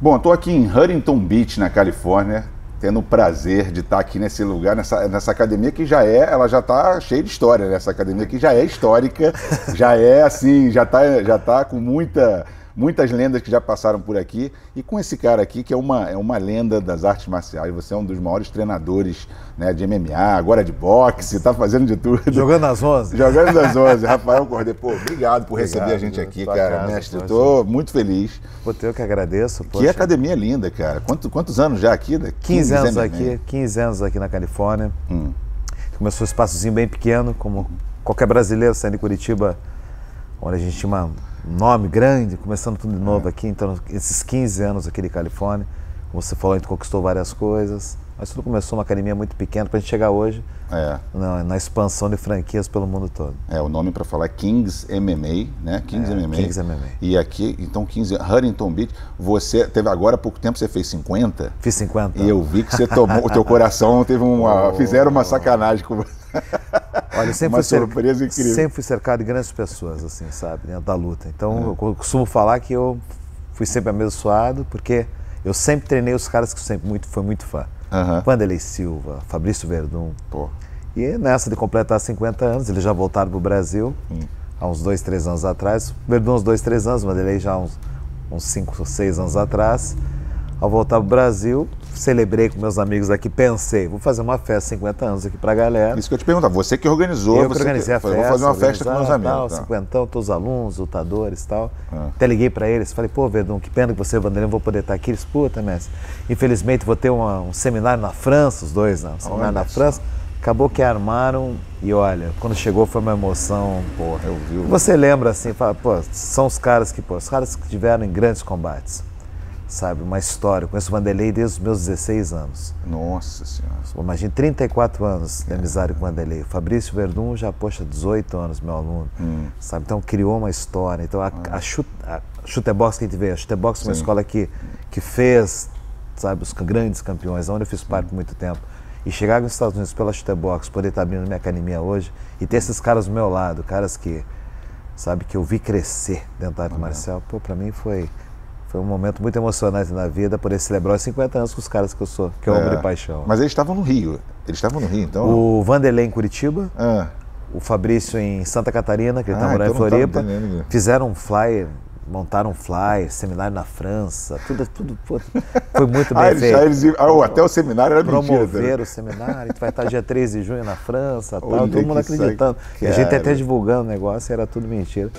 Bom, estou aqui em Huntington Beach, na Califórnia, tendo o prazer de estar aqui nesse lugar, nessa academia que ela já está cheia de história, né? Essa academia que já é histórica, já é assim, já tá com muitas lendas que já passaram por aqui, e com esse cara aqui que é uma lenda das artes marciais. Você é um dos maiores treinadores, né, de MMA, agora de boxe, tá fazendo de tudo. Jogando nas 11. Jogando nas 11. Rafael Cordeiro, pô, obrigado por receber a gente aqui, cara, casa, mestre. Eu tô muito feliz. Pô, eu que agradeço. Que academia linda, cara. Quantos anos já aqui? 15 anos aqui, 15 anos aqui na Califórnia. Começou um espaçozinho bem pequeno, como qualquer brasileiro saindo de Curitiba, onde a gente tinha um nome grande, começando tudo de novo aqui. Então, esses 15 anos aqui de Califórnia, como você falou, a gente conquistou várias coisas, mas tudo começou uma academia muito pequena para a gente chegar hoje na expansão de franquias pelo mundo todo. O nome para falar é Kings MMA, né? Kings MMA. Kings MMA. E aqui, então, Huntington Beach, você teve agora há pouco tempo, você fez 50? Fiz 50. E eu vi que você tomou, o teu coração teve fizeram uma sacanagem com você. Olha, eu sempre uma surpresa incrível. Sempre fui cercado de grandes pessoas, assim, sabe, dentro da luta. Então, eu costumo falar que eu fui sempre abençoado, porque eu sempre treinei os caras que eu sempre fui muito fã. Wanderlei Silva, Fabrício Verdun. Pô. E nessa de completar 50 anos, eles já voltaram para o Brasil, há uns 2, 3 anos atrás. Verdun uns 2, 3 anos, Wanderlei já uns 5 ou 6 anos atrás. Ao voltar para o Brasil, celebrei com meus amigos aqui, pensei, vou fazer uma festa de 50 anos aqui para a galera. Isso que eu te perguntar, você que organizou. Eu que organizei a festa. Vou fazer uma festa com meus amigos. 50, todos os alunos, lutadores e tal. Até liguei para eles, falei, pô, Verdun, que pena que você, Wanderlei, não vou poder estar aqui. Eles, puta, mestre, infelizmente vou ter um seminário na França, os dois, né? Um seminário na França. Acabou que armaram e olha, quando chegou foi uma emoção, porra. Eu vi. Você lembra assim, fala, pô, são os caras que tiveram em grandes combates. Sabe, uma história. Eu conheço o Wanderlei desde os meus 16 anos. Nossa Senhora. Imagina, 34 anos de amizade com o Wanderlei. O Fabrício Verdun já, 18 anos, meu aluno. Sabe, então criou uma história. Então a Chutebox que a gente vê, a Chutebox é uma escola que fez, sabe, os grandes campeões, onde eu fiz parte por muito tempo. E chegar nos Estados Unidos pela Chutebox, poder estar abrindo minha academia hoje e ter esses caras do meu lado, caras que, sabe, que eu vi crescer dentro da arte marcial, pô, pra mim foi um momento muito emocionante na vida, poder celebrar os 50 anos com os caras que eu amo de paixão. Mas eles estavam no Rio. Então? O Wanderlei em Curitiba, o Fabrício em Santa Catarina, que ele está morando em Floripa. Fizeram um flyer, montaram um flyer, seminário na França, tudo pô, foi muito bem feito. Até o seminário era mentira. Promoveram o seminário, a gente vai estar dia 3 de junho na França, tal, todo mundo acreditando. E a gente até divulgando o negócio, era tudo mentira.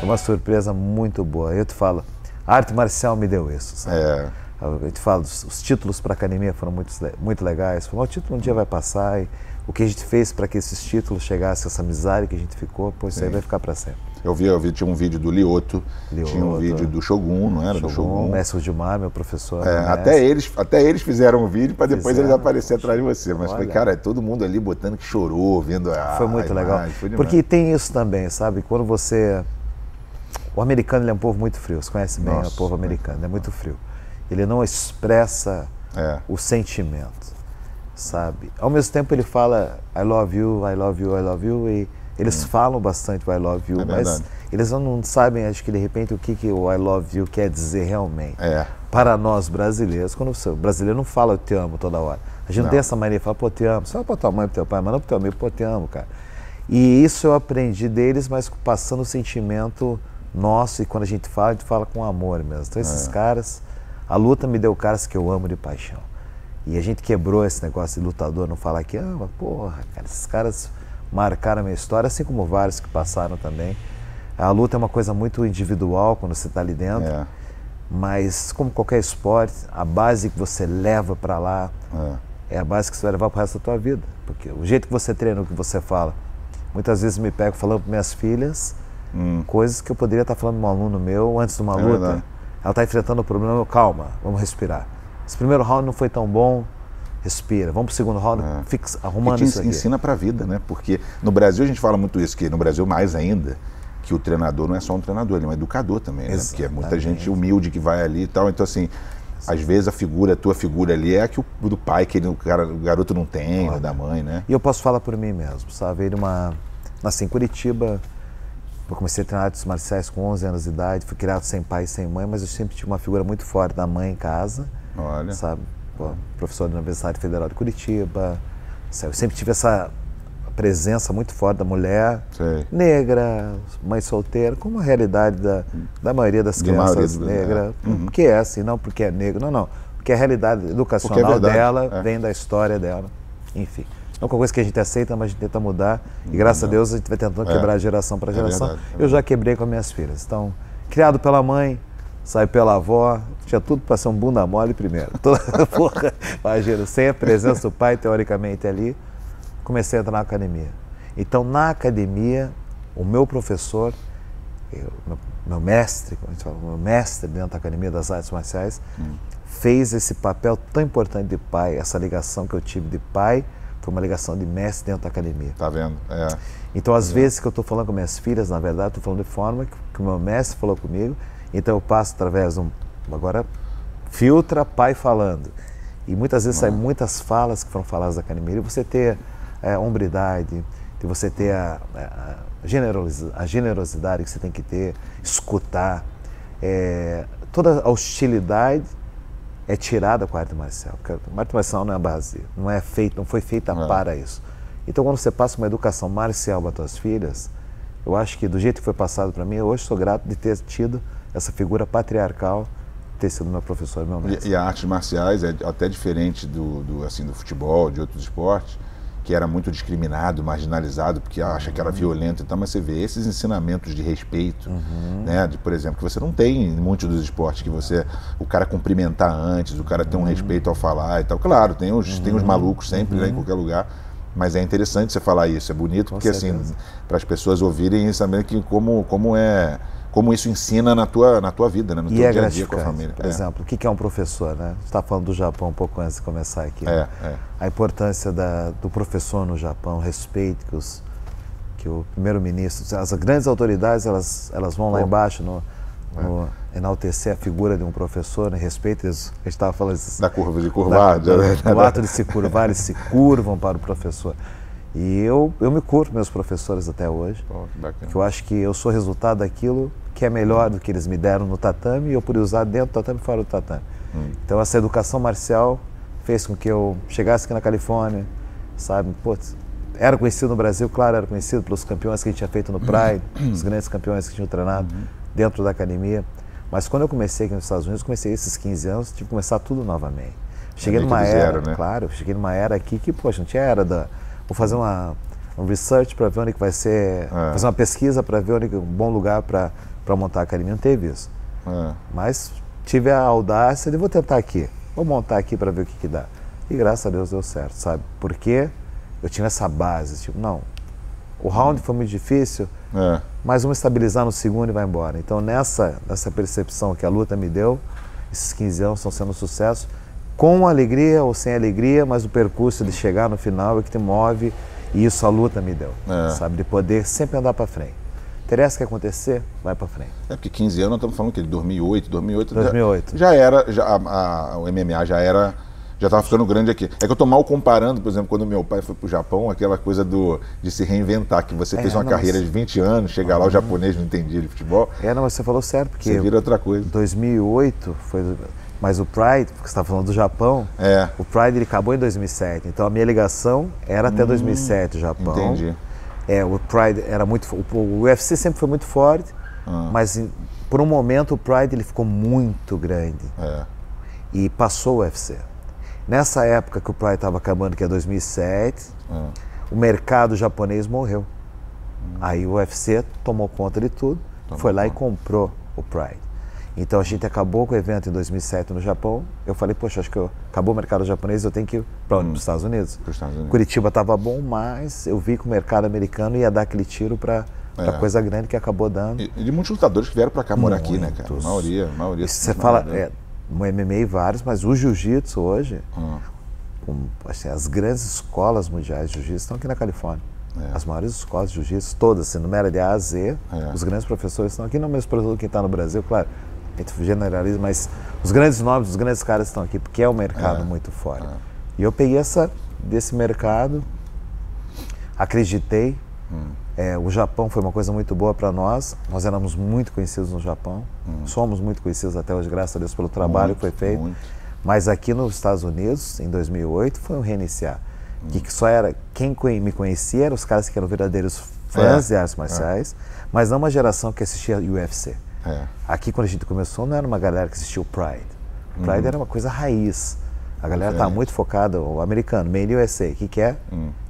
Uma surpresa muito boa. Eu te falo, a arte marcial me deu isso, sabe? Eu te falo, os títulos para a academia foram muito legais. O título um dia vai passar e o que a gente fez para que esses títulos chegassem, essa amizade que a gente ficou, pô, isso aí vai ficar para sempre. Eu vi, tinha um vídeo do Lioto, tinha um vídeo do Shogun, não era? Do Shogun. Mestre Gilmar, meu professor. Até eles fizeram um vídeo para depois eles aparecerem atrás de você. Mas foi, cara, todo mundo ali botando que chorou, vendo foi muito legal. Porque tem isso também, sabe? Quando você... O americano, ele é um povo muito frio, você conhece bem o povo americano, ele é muito frio. Ele não expressa o sentimento, sabe? Ao mesmo tempo ele fala I love you, I love you, I love you, e eles falam bastante o I love you, mas eles não sabem, acho que de repente, o que o I love you quer dizer realmente. Para nós brasileiros, quando o brasileiro não fala eu te amo toda hora, a gente não tem essa mania de falar, pô, te amo, só para tua mãe e pro teu pai, mas não pro teu amigo, pô, te amo, cara. E isso eu aprendi deles, mas passando o sentimento nosso, e quando a gente fala com amor mesmo. Então esses caras, a luta me deu caras que eu amo de paixão. E a gente quebrou esse negócio de lutador, não falar que, mas porra, cara, esses caras marcaram a minha história, assim como vários que passaram também. A luta é uma coisa muito individual quando você está ali dentro, mas como qualquer esporte, a base que você leva para lá é a base que você vai levar para o resto da tua vida. Porque o jeito que você treina, o que você fala, muitas vezes me pego falando para minhas filhas, coisas que eu poderia estar falando para um aluno meu antes de uma luta. Verdade. Ela está enfrentando o problema, calma, vamos respirar. Esse primeiro round não foi tão bom, respira. Vamos para o segundo round, arrumando isso aqui. Ensina para a vida, né? Porque no Brasil a gente fala muito isso, que no Brasil mais ainda, que o treinador não é só um treinador, ele é um educador também, né? Porque é muita gente humilde que vai ali e tal. Então, assim, às vezes a tua figura ali é a que o do pai, que o garoto não tem, ou da mãe, né? E eu posso falar por mim mesmo, sabe? Nasci em Curitiba, eu comecei a treinar artes marciais com 11 anos de idade, fui criado sem pai e sem mãe, mas eu sempre tive uma figura muito forte da mãe em casa. Olha. Sabe? Professor da Universidade Federal de Curitiba. Eu sempre tive essa presença muito forte da mulher negra, mãe solteira, como a realidade da maioria das crianças negras. Porque é assim, não porque é negro, não. Porque a realidade educacional dela vem da história dela. Enfim. Não é uma coisa que a gente aceita, mas a gente tenta mudar. E graças a Deus a gente vai tentando quebrar geração para geração. Eu já quebrei com as minhas filhas. Então, criado pela mãe, sai pela avó, tinha tudo para ser um bunda mole primeiro. Porra, imagina, sem a presença do pai, teoricamente, ali, comecei a entrar na academia. Então, na academia, o meu professor, meu mestre, como a gente fala, meu mestre dentro da Academia das Artes Marciais, fez esse papel tão importante de pai, essa ligação que eu tive de pai, foi uma ligação de mestre dentro da academia. Tá vendo? Então, às vezes que eu estou falando com minhas filhas, na verdade, estou falando de forma que o meu mestre falou comigo. Então eu passo através de agora filtra pai falando. E muitas vezes saem muitas falas que foram faladas da academia. E você ter hombridade, de você ter a generosidade que você tem que ter, escutar. Toda a hostilidade é tirada com a arte marcial. Porque a arte marcial não é a base, não foi feita para isso. Então quando você passa uma educação marcial para suas filhas, eu acho que do jeito que foi passado para mim, eu hoje sou grato de ter tido essa figura patriarcal, ter sido meu professor e meu mestre. E as artes marciais é até diferente do futebol, de outros esportes, que era muito discriminado, marginalizado, porque acha que era violento e tal, mas você vê esses ensinamentos de respeito, né? Por exemplo, que você não tem em muitos dos esportes, que o cara cumprimentar antes, o cara ter um respeito ao falar e tal. Claro, tem os malucos sempre, né, em qualquer lugar. Mas é interessante você falar isso, é bonito, porque assim, para as pessoas ouvirem e saberem que como isso ensina na tua vida, né? No teu dia a dia com a família. Por exemplo, o que é um professor, né? Você está falando do Japão um pouco antes de começar aqui. A importância do professor no Japão, o respeito que o primeiro-ministro, as grandes autoridades, elas vão lá embaixo enaltecer a figura de um professor, né? Respeito, a gente estava falando da curva de curvar, do ato de se curvar, eles se curvam para o professor. E eu me curvo meus professores até hoje, que eu acho que eu sou resultado daquilo que é melhor do que eles me deram no tatame e eu pude usar dentro do tatame e fora do tatame. Então essa educação marcial fez com que eu chegasse aqui na Califórnia, sabe, era conhecido no Brasil, claro, era conhecido pelos campeões que a gente tinha feito no Pride, os grandes campeões que tinham treinado dentro da academia, mas quando eu comecei aqui nos Estados Unidos, comecei esses 15 anos, tive que começar tudo novamente. Cheguei numa era, né? Claro, cheguei numa era aqui que, não tinha era vou fazer um research para ver onde que vai ser, fazer uma pesquisa para ver onde que é um bom lugar para montar a academia, não teve isso. Mas tive a audácia de vou tentar aqui, vou montar aqui para ver o que dá. E graças a Deus deu certo, sabe? Porque eu tinha essa base, o round foi muito difícil, mas vamos estabilizar no segundo e vai embora. Então nessa percepção que a luta me deu, esses 15 anos estão sendo um sucesso, com alegria ou sem alegria, mas o percurso de chegar no final é que te move, e isso a luta me deu, sabe? De poder sempre andar para frente. Interessa o que acontecer, vai para frente. Porque 15 anos, nós estamos falando que de 2008 o MMA já estava ficando grande aqui. É que eu estou mal comparando, por exemplo, quando meu pai foi para o Japão, aquela coisa de se reinventar, que você fez uma carreira de 20 anos, chega lá, o japonês não entendia de futebol. Mas você falou certo, porque você vira outra coisa. 2008 foi... Mas o Pride, porque você está falando do Japão, o Pride ele acabou em 2007, então a minha ligação era até 2007, o Japão. Entendi. O Pride era muito... O UFC sempre foi muito forte, mas por um momento o Pride ele ficou muito grande e passou o UFC. Nessa época que o Pride estava acabando, que é 2007, o mercado japonês morreu. Aí o UFC tomou conta de tudo, foi lá e comprou o Pride. Então a gente acabou com o evento em 2007 no Japão. Eu falei, acho que acabou o mercado japonês, eu tenho que ir para onde? Para os Estados Unidos. Curitiba estava bom, mas eu vi que o mercado americano ia dar aquele tiro para coisa grande que acabou dando. E de muitos lutadores que vieram para cá morar aqui, né, cara? A maioria. Você fala, no MMA vários, mas o jiu-jitsu hoje, assim, as grandes escolas mundiais de jiu-jitsu estão aqui na Califórnia. As maiores escolas de jiu-jitsu, todas, assim, numera de A a Z, os grandes professores estão aqui, não mesmo para quem está no Brasil, claro, a gente generaliza, mas os grandes nomes, os grandes caras estão aqui, porque é um mercado muito forte. E eu peguei desse mercado, acreditei, o Japão foi uma coisa muito boa para nós éramos muito conhecidos no Japão, somos muito conhecidos até hoje, graças a Deus, pelo trabalho que foi feito, mas aqui nos Estados Unidos, em 2008, foi um reiniciar. Que só era, quem me conhecia eram os caras que eram verdadeiros fãs de artes marciais, mas não uma geração que assistia UFC. Aqui, quando a gente começou, não era uma galera que assistia o Pride. O Pride era uma coisa raiz. A galera estava muito focada, o americano, Made USA, o que é?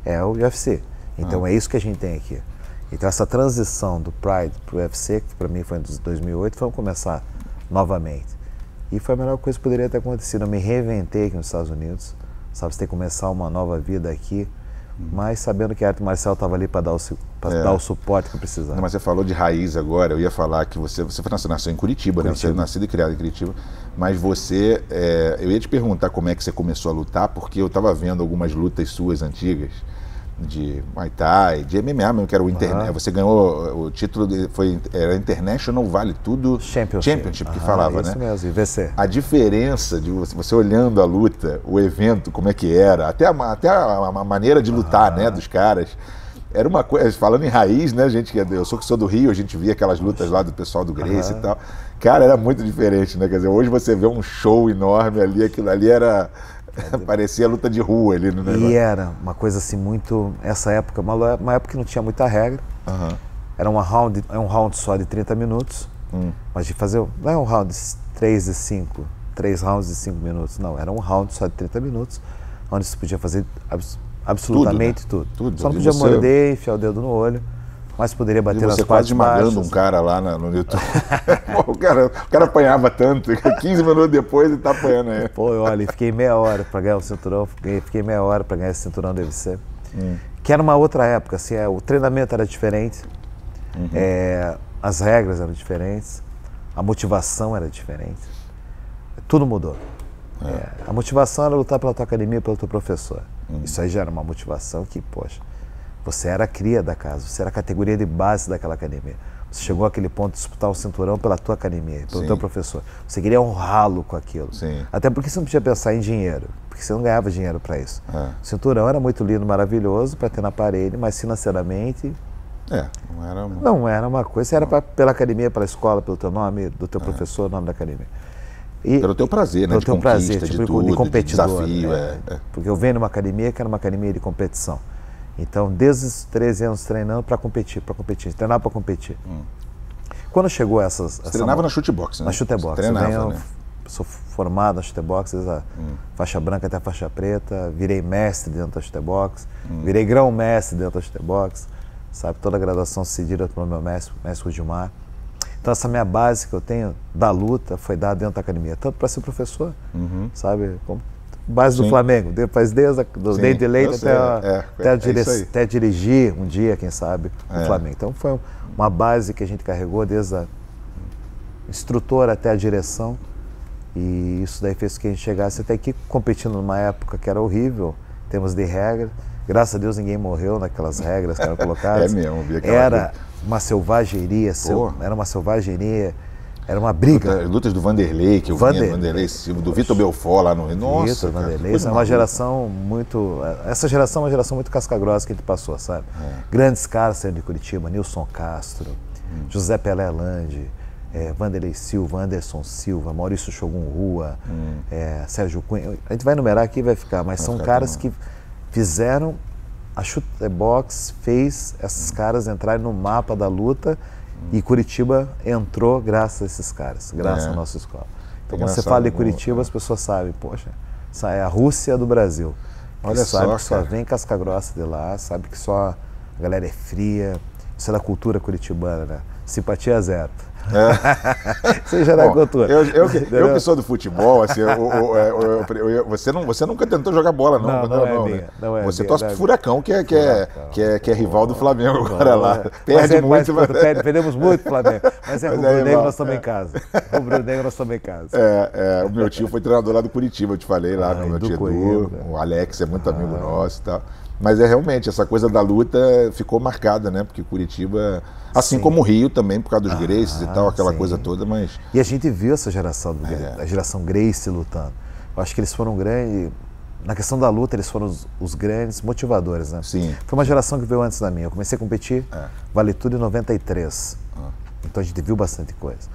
É o UFC. Então é isso que a gente tem aqui. Então essa transição do Pride para o UFC, que para mim foi em 2008, vamos começar novamente. E foi a melhor coisa que poderia ter acontecido. Eu me reinventei aqui nos Estados Unidos. Sabe, você tem que começar uma nova vida aqui, mas sabendo que a arte marcial estava ali para dar o suporte que eu precisava. Não, mas você falou de raiz agora, eu ia falar que você nasceu em Curitiba, né? Você é nascido e criado em Curitiba, mas você, eu ia te perguntar como é que você começou a lutar, porque eu estava vendo algumas lutas suas antigas, de Muay Thai, de MMA mesmo, que era o Internet. Você ganhou o título, era International Vale Tudo Championship que falava, isso né? Mesmo, IVC. A diferença de você olhando a luta, o evento, como é que era, até a maneira de lutar, né, dos caras. Era uma coisa, falando em raiz, né, gente, eu sou do Rio, a gente via aquelas lutas lá do pessoal do Gracie e tal. Cara, era muito diferente, né? Quer dizer, hoje você vê um show enorme ali, aquilo ali era... parecia luta de rua ali no negócio. E era uma coisa assim muito... Essa época, uma época que não tinha muita regra. Era um round só de 30 minutos. Mas de fazer... Não é um round de 3 rounds de 5 minutos. Não, era um round só de 30 minutos, onde você podia fazer absolutamente tudo. Só não podia morder, enfiar o dedo no olho. Mas poderia bater nas partes quase esmagando um cara lá no YouTube. o cara apanhava tanto, 15 minutos depois ele tá apanhando aí. Pô, olha, fiquei meia hora para ganhar o cinturão, fiquei meia hora para ganhar esse cinturão do UFC. Que era uma outra época, assim, o treinamento era diferente, as regras eram diferentes, a motivação era diferente, tudo mudou. A motivação era lutar pela tua academia, pelo teu professor. Isso aí já era uma motivação que, poxa, você era a cria da casa, você era a categoria de base daquela academia. Você chegou àquele ponto de disputar o cinturão pela tua academia, pelo teu professor. Você queria honrá-lo com aquilo. Até porque você não podia pensar em dinheiro, porque você não ganhava dinheiro para isso. O cinturão era muito lindo, maravilhoso para ter na parede, mas financeiramente... Não era uma coisa, era pela academia, pela escola, pelo teu nome, do teu professor, o nome da academia. E pelo teu prazer, né? Pelo teu prazer, de tudo, de competidor. De desafio, Porque eu venho numa academia que era uma academia de competição. Então, desde os 13 anos treinando para competir, treinar para competir. Quando chegou Você treinava na chutebox, né? Na chutebox. Treinava, né? Sou formado na chutebox, desde a faixa branca até a faixa preta, virei mestre dentro da chutebox, virei grão-mestre dentro da chutebox, sabe? Toda a graduação cedida pelo meu mestre Rudimar. Então, essa minha base que eu tenho da luta foi dada dentro da academia, tanto para ser professor, sabe? Como base do Flamengo, faz desde de leite até dirigir um dia, quem sabe, o Flamengo. Então foi uma base que a gente carregou desde a instrutora até a direção, e isso daí fez que a gente chegasse até aqui competindo numa época que era horrível, em termos de regra. Graças a Deus ninguém morreu naquelas regras que eram colocadas. Era uma selvageria, era uma briga. Lutas do Vanderlei, que eu vi, do Vitor Belfort lá no Rio. Nossa, Vitor, Vanderlei, é uma geração muito... Essa geração é uma geração muito casca-grossa que a gente passou, sabe? Grandes caras saindo de Curitiba, Nilson Castro, José Pelé Lande, Vanderlei Silva, Anderson Silva, Maurício Shogun Rua, Sérgio Cunha. A gente vai enumerar aqui e vai ficar, mas são caras que fizeram... A Chutebox fez esses caras entrarem no mapa da luta, e Curitiba entrou graças a esses caras, graças à nossa escola. Então, quando você fala de Curitiba, as pessoas sabem, poxa, essa é a Rússia do Brasil. Olha só, sabe que só vem casca grossa de lá, sabe que só a galera é fria, isso é da cultura curitibana, né? Simpatia zero. Você já não cultura. Eu que sou do futebol, assim, você nunca tentou jogar bola, não. Não é você torce pro Furacão, que é rival do Flamengo agora lá. Perde muito. Perdemos muito pro Flamengo. Mas rubro-negro, nós estamos em casa. Rubro-negro, nós estamos em casa. O meu tio foi treinador lá do Curitiba, eu te falei lá, com o meu tio Edu, o Alex é muito amigo nosso e tal. Mas é realmente, essa coisa da luta ficou marcada, né? Porque Curitiba, assim como o Rio também, por causa dos Gracies e tal, aquela coisa toda, mas... E a gente viu essa geração, a geração Gracie lutando. Eu acho que eles foram grandes... Na questão da luta, eles foram os grandes motivadores, né? Sim. Foi uma geração que veio antes da minha. Eu comecei a competir, Vale Tudo, em 93. Então a gente viu bastante coisa.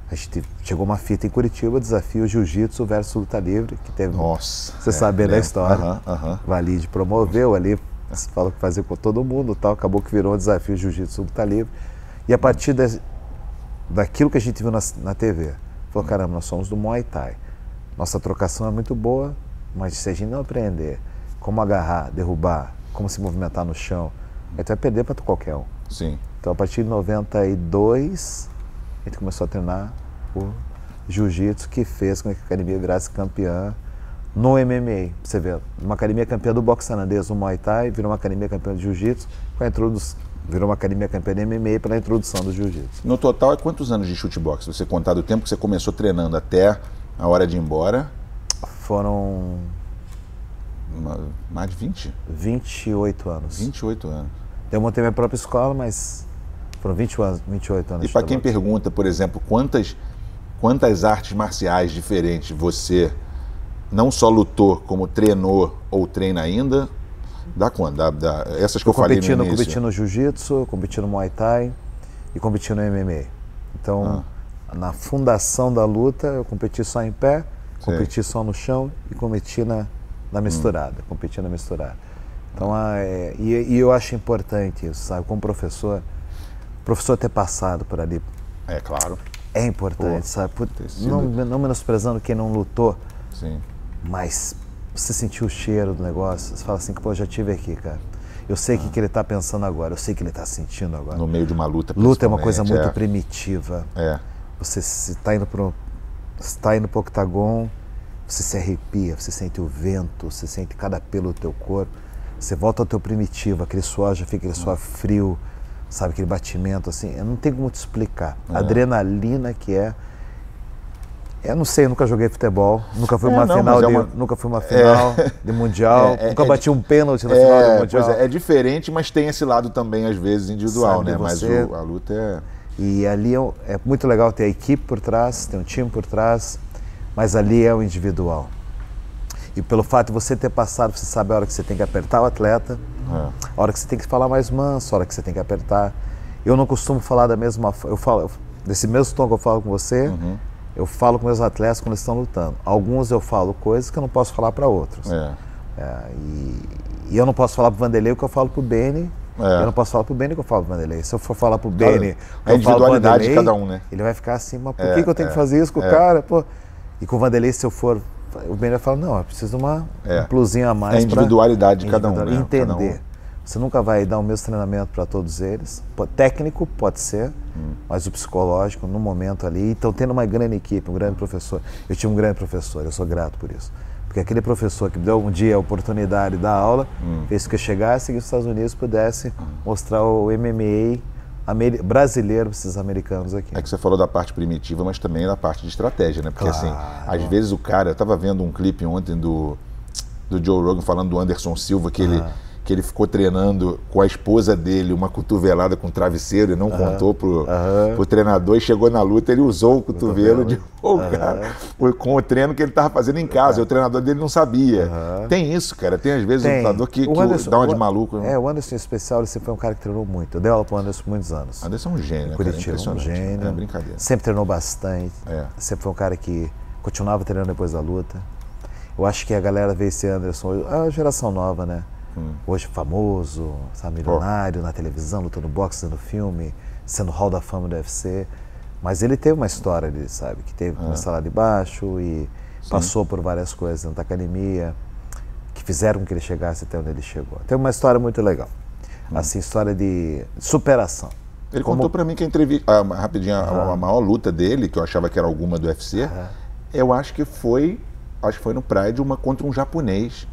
A gente chegou uma fita em Curitiba, desafio Jiu-Jitsu versus luta livre, que teve... Nossa. Você sabe da história. Valide promoveu ali, falou que fazia com todo mundo, tal, acabou que virou um desafio Jiu-Jitsu luta livre. E a partir daquilo que a gente viu na TV, falou, caramba, nós somos do Muay Thai. Nossa trocação é muito boa, mas se a gente não aprender como agarrar, derrubar, como se movimentar no chão, a gente vai perder para qualquer um. Sim. Então, a partir de 92, a gente começou a treinar o Jiu-Jitsu, que fez com que a academia virasse campeã no MMA. Você vê, uma academia campeã do boxe tailandês no Muay Thai, virou uma academia campeã de Jiu-Jitsu, virou uma academia campeã de MMA pela introdução do Jiu-Jitsu. No total, é quantos anos de chutebox? Você contar do tempo que você começou treinando até a hora de ir embora? Foram... mais de 20? 28 anos. 28 anos. Eu montei minha própria escola, mas foram 28 anos. E para quem pergunta, por exemplo, quantas artes marciais diferentes você não só lutou, como treinou ou treina ainda, dá quando? Essas que eu falei no início. Eu competi no Jiu-Jitsu, competi no Muay Thai e competi no MMA. Então, na fundação da luta, eu competi só em pé, competi só no chão e competi na misturada, competi na misturada. Então, e eu acho importante isso, sabe? Como professor, o professor ter passado por ali. É claro. É importante, sabe? Não menosprezando quem não lutou, sim, mas você sentiu o cheiro do negócio, você fala assim, pô, já estive aqui, cara. Eu sei o que ele está pensando agora, eu sei o que ele está sentindo agora. No meio de uma luta, luta é uma coisa muito primitiva. É. Você está indo para o octagon, você se arrepia, você sente o vento, você sente cada pelo do teu corpo. Você volta ao teu primitivo, aquele suor já fica aquele suor frio, sabe, aquele batimento assim. Eu não tenho como te explicar. A adrenalina que é. Eu não sei, eu nunca joguei futebol, nunca fui nunca fui uma final de mundial, nunca bati um pênalti na final do mundial. Pois é diferente, mas tem esse lado também às vezes individual, sabe, né? Mas a luta é... E ali é muito legal ter a equipe por trás, ter um time por trás, mas ali é o individual. E pelo fato de você ter passado, você sabe a hora que você tem que apertar o atleta, a hora que você tem que falar mais manso, a hora que você tem que apertar. Eu não costumo falar da mesma forma, eu falo desse mesmo tom que eu falo com você, eu falo com meus atletas quando eles estão lutando. Alguns eu falo coisas que eu não posso falar para outros. E eu não posso falar para o Vanderlei o que eu falo para o Beni, eu não posso falar para o Beni o que eu falo para o Vanderlei. Se eu for falar para o Beni a individualidade de cada um, né? Ele vai ficar assim, mas por que eu tenho que fazer isso com o cara? Pô. E com o Vanderlei, se eu for... O Beni vai falar, não, eu preciso de um plusinho a mais. É a individualidade de cada um, né? Entender. Você nunca vai dar o mesmo treinamento para todos eles. Técnico pode ser, mas o psicológico no momento ali. Então, tendo uma grande equipe, um grande professor. Eu tive um grande professor, eu sou grato por isso. Porque aquele professor que me deu um dia a oportunidade de dar aula, fez que eu chegasse e que os Estados Unidos pudessem mostrar o MMA brasileiro para esses americanos aqui. É que você falou da parte primitiva, mas também da parte de estratégia, né? Porque assim, às vezes o cara... Eu estava vendo um clipe ontem do Joe Rogan falando do Anderson Silva, que ele ficou treinando com a esposa dele uma cotovelada com travesseiro e não contou pro treinador, e chegou na luta, ele usou o cotovelo de cara, com o treino que ele estava fazendo em casa, e o treinador dele não sabia. Tem isso, cara, tem às vezes um lutador que dá uma de maluco. O Anderson em especial, ele sempre foi um cara que treinou muito. Eu dei aula pro Anderson por muitos anos. Anderson é um gênio, Curitiba, cara, um gênio. É brincadeira. Sempre treinou bastante, sempre foi um cara que continuava treinando depois da luta. Eu acho que a galera vê esse Anderson, a geração nova, né? Hoje famoso, sabe, milionário, na televisão, lutando boxe, no filme, sendo Hall da Fama do UFC. Mas ele teve uma história ali, sabe, que teve que começar lá de baixo e passou por várias coisas dentro da academia que fizeram com que ele chegasse até onde ele chegou. Tem uma história muito legal, assim, história de superação. Ele contou pra mim que a entrevista, rapidinho, a maior luta dele, que eu achava que era alguma do UFC, eu acho que foi no Pride, uma contra um japonês,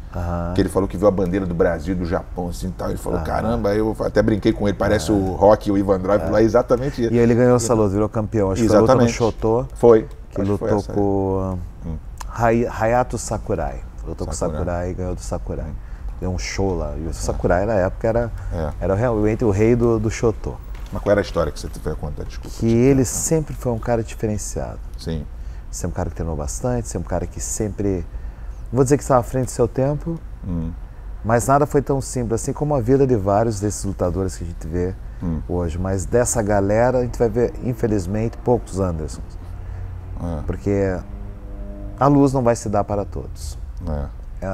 que ele falou que viu a bandeira do Brasil, do Japão, assim, tal. Ele falou, caramba, eu até brinquei com ele, parece o Rocky, o Ivan Drago, lá, exatamente isso. E ele ganhou essa luta, virou campeão. Acho que foi a luta no Shotô. Foi. Que lutou com Hayato Sakurai. Lutou com o Sakurai e ganhou do Sakurai. deu um show lá. E o Sakurai, na época, era realmente o rei do Shoto. Mas qual era a história que você vai contar? Desculpa. Que ele sempre foi um cara diferenciado. Sim. Sempre um cara que treinou bastante, sempre um cara que sempre... Não vou dizer que estava à frente do seu tempo, mas nada foi tão simples assim como a vida de vários desses lutadores que a gente vê hoje. Mas dessa galera, a gente vai ver, infelizmente, poucos Andersons. Porque a luz não vai se dar para todos.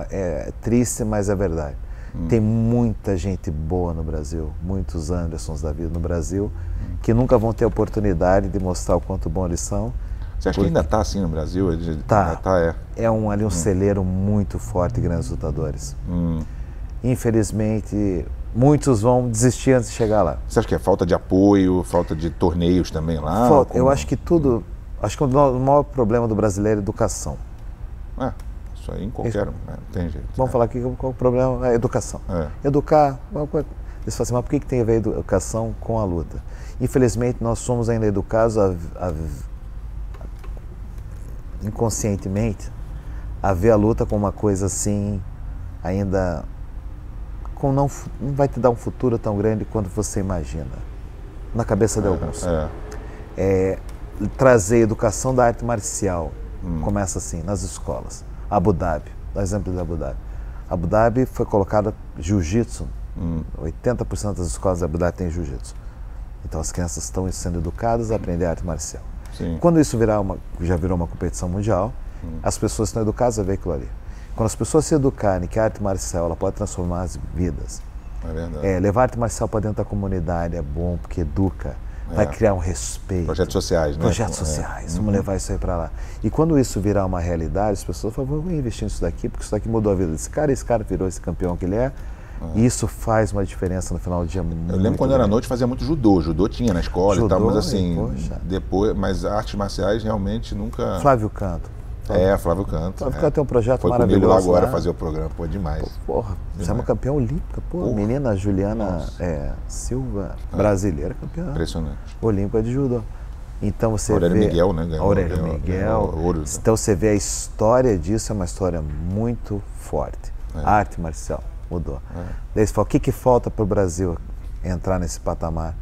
É triste, mas é verdade. Tem muita gente boa no Brasil, muitos Andersons da vida no Brasil, que nunca vão ter oportunidade de mostrar o quanto bom eles são. Você acha que ainda está assim no Brasil? É um celeiro muito forte de grandes lutadores. Infelizmente, muitos vão desistir antes de chegar lá. Você acha que é falta de apoio, falta de torneios também lá? Eu acho que tudo... Acho que o maior problema do brasileiro é a educação. Isso aí em qualquer... não tem jeito. Vamos falar aqui qual o problema? É a educação. Educar... Eles falam assim, mas por que tem a ver a educação com a luta? Infelizmente, nós somos ainda educados inconscientemente a ver a luta como uma coisa assim, ainda... não vai te dar um futuro tão grande quanto você imagina. Na cabeça de alguns. Trazer educação da arte marcial. Começa assim, nas escolas. Abu Dhabi, dá exemplo de Abu Dhabi. Abu Dhabi foi colocada jiu-jitsu. 80% das escolas de Abu Dhabi tem jiu-jitsu. Então as crianças estão sendo educadas a aprender arte marcial. Sim. Quando isso já virou uma competição mundial, as pessoas estão educadas a ver aquilo ali. Quando as pessoas se educarem que a arte marcial ela pode transformar as vidas, levar a arte marcial para dentro da comunidade é bom, porque educa, vai criar um respeito. Projetos sociais, né? Projetos sociais, vamos levar isso aí para lá. E quando isso virar uma realidade, as pessoas falam, vamos investir nisso daqui, porque isso daqui mudou a vida desse cara, e esse cara virou esse campeão que ele é. E isso faz uma diferença no final do dia. Eu lembro quando era noite fazia muito judô. Judô tinha na escola e tal, mas assim, depois, mas artes marciais realmente nunca... Flávio Canto. Flávio Canto. Flávio Canto tem um projeto maravilhoso. Foi comigo lá agora fazer o programa, demais. Você é uma campeã olímpica, menina Juliana Silva, brasileira campeã. Impressionante. Olímpica de judô. Então você Aurélio Miguel, né? Aurélio Miguel. Ouro, então você vê a história disso, é uma história muito forte. A arte marcial mudou. Daí você fala, o que falta para o Brasil entrar nesse patamar?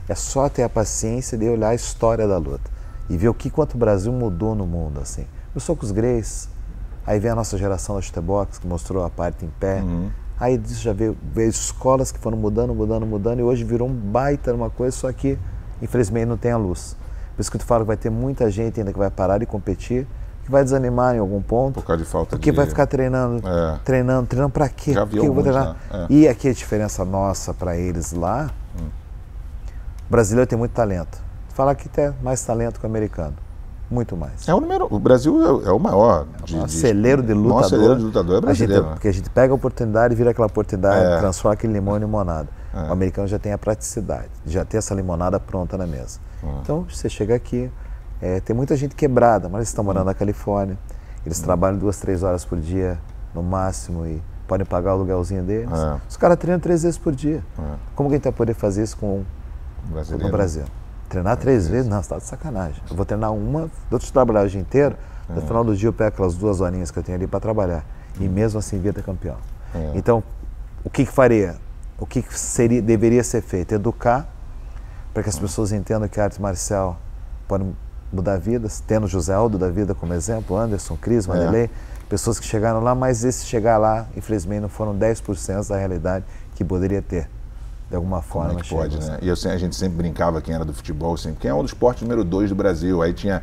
É só ter a paciência de olhar a história da luta e ver quanto o Brasil mudou no mundo, assim. Os socos greys, aí vem a nossa geração da chutebox, que mostrou a parte em pé. Aí disso já veio escolas que foram mudando, e hoje virou um baita uma coisa, só que infelizmente não tem a luz. Por isso que tu fala que vai ter muita gente ainda que vai parar de competir, que vai desanimar em algum ponto. Por causa de falta porque vai ficar treinando pra quê? Já viu alguns, né? E aqui a diferença nossa para eles lá, o brasileiro tem muito talento. Falar que tem mais talento que o americano. Muito mais. O Brasil é o maior. Celeiro de lutador. Nosso celeiro de lutador é brasileiro. Porque a gente pega a oportunidade e vira aquela oportunidade, transforma aquele limão em limonada. O americano já tem a praticidade, já tem essa limonada pronta na mesa. Então, você chega aqui, tem muita gente quebrada, mas eles estão morando na Califórnia, eles trabalham 2, 3 horas por dia, no máximo, e podem pagar o aluguelzinho deles. Os caras treinam 3 vezes por dia. Como que a gente vai poder fazer isso com no Brasil? Treinar 3 vezes? Não, você tá de sacanagem. Eu vou treinar uma, vou trabalhar o dia inteiro, no final do dia eu pego aquelas 2 horinhas que eu tenho ali para trabalhar. E mesmo assim via ter campeão. Então, o que faria? O que deveria ser feito? Educar, para que as pessoas entendam que a arte marcial pode mudar vidas, tendo José Aldo da vida como exemplo, Anderson, Cris, Vanderlei, pessoas que chegaram lá, mas esse chegar lá, infelizmente, não foram 10% da realidade que poderia ter. De alguma forma. Como é que pode, né? E a gente sempre brincava, quem era do futebol, sempre, quem é o do esporte número 2 do Brasil. Aí tinha,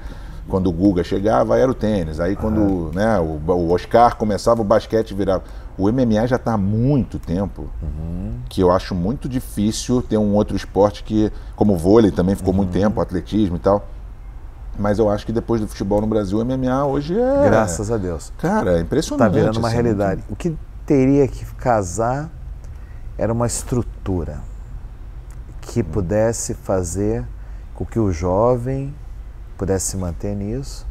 quando o Guga chegava, era o tênis. Aí quando o Oscar começava, o basquete virava. O MMA já está há muito tempo, que eu acho muito difícil ter um outro esporte que, como o vôlei também ficou muito tempo, atletismo e tal. Mas eu acho que depois do futebol no Brasil, o MMA hoje é... Graças a Deus. Cara, é impressionante. Está virando uma realidade. O que teria que casar era uma estrutura que pudesse fazer com que o jovem pudesse se manter nisso.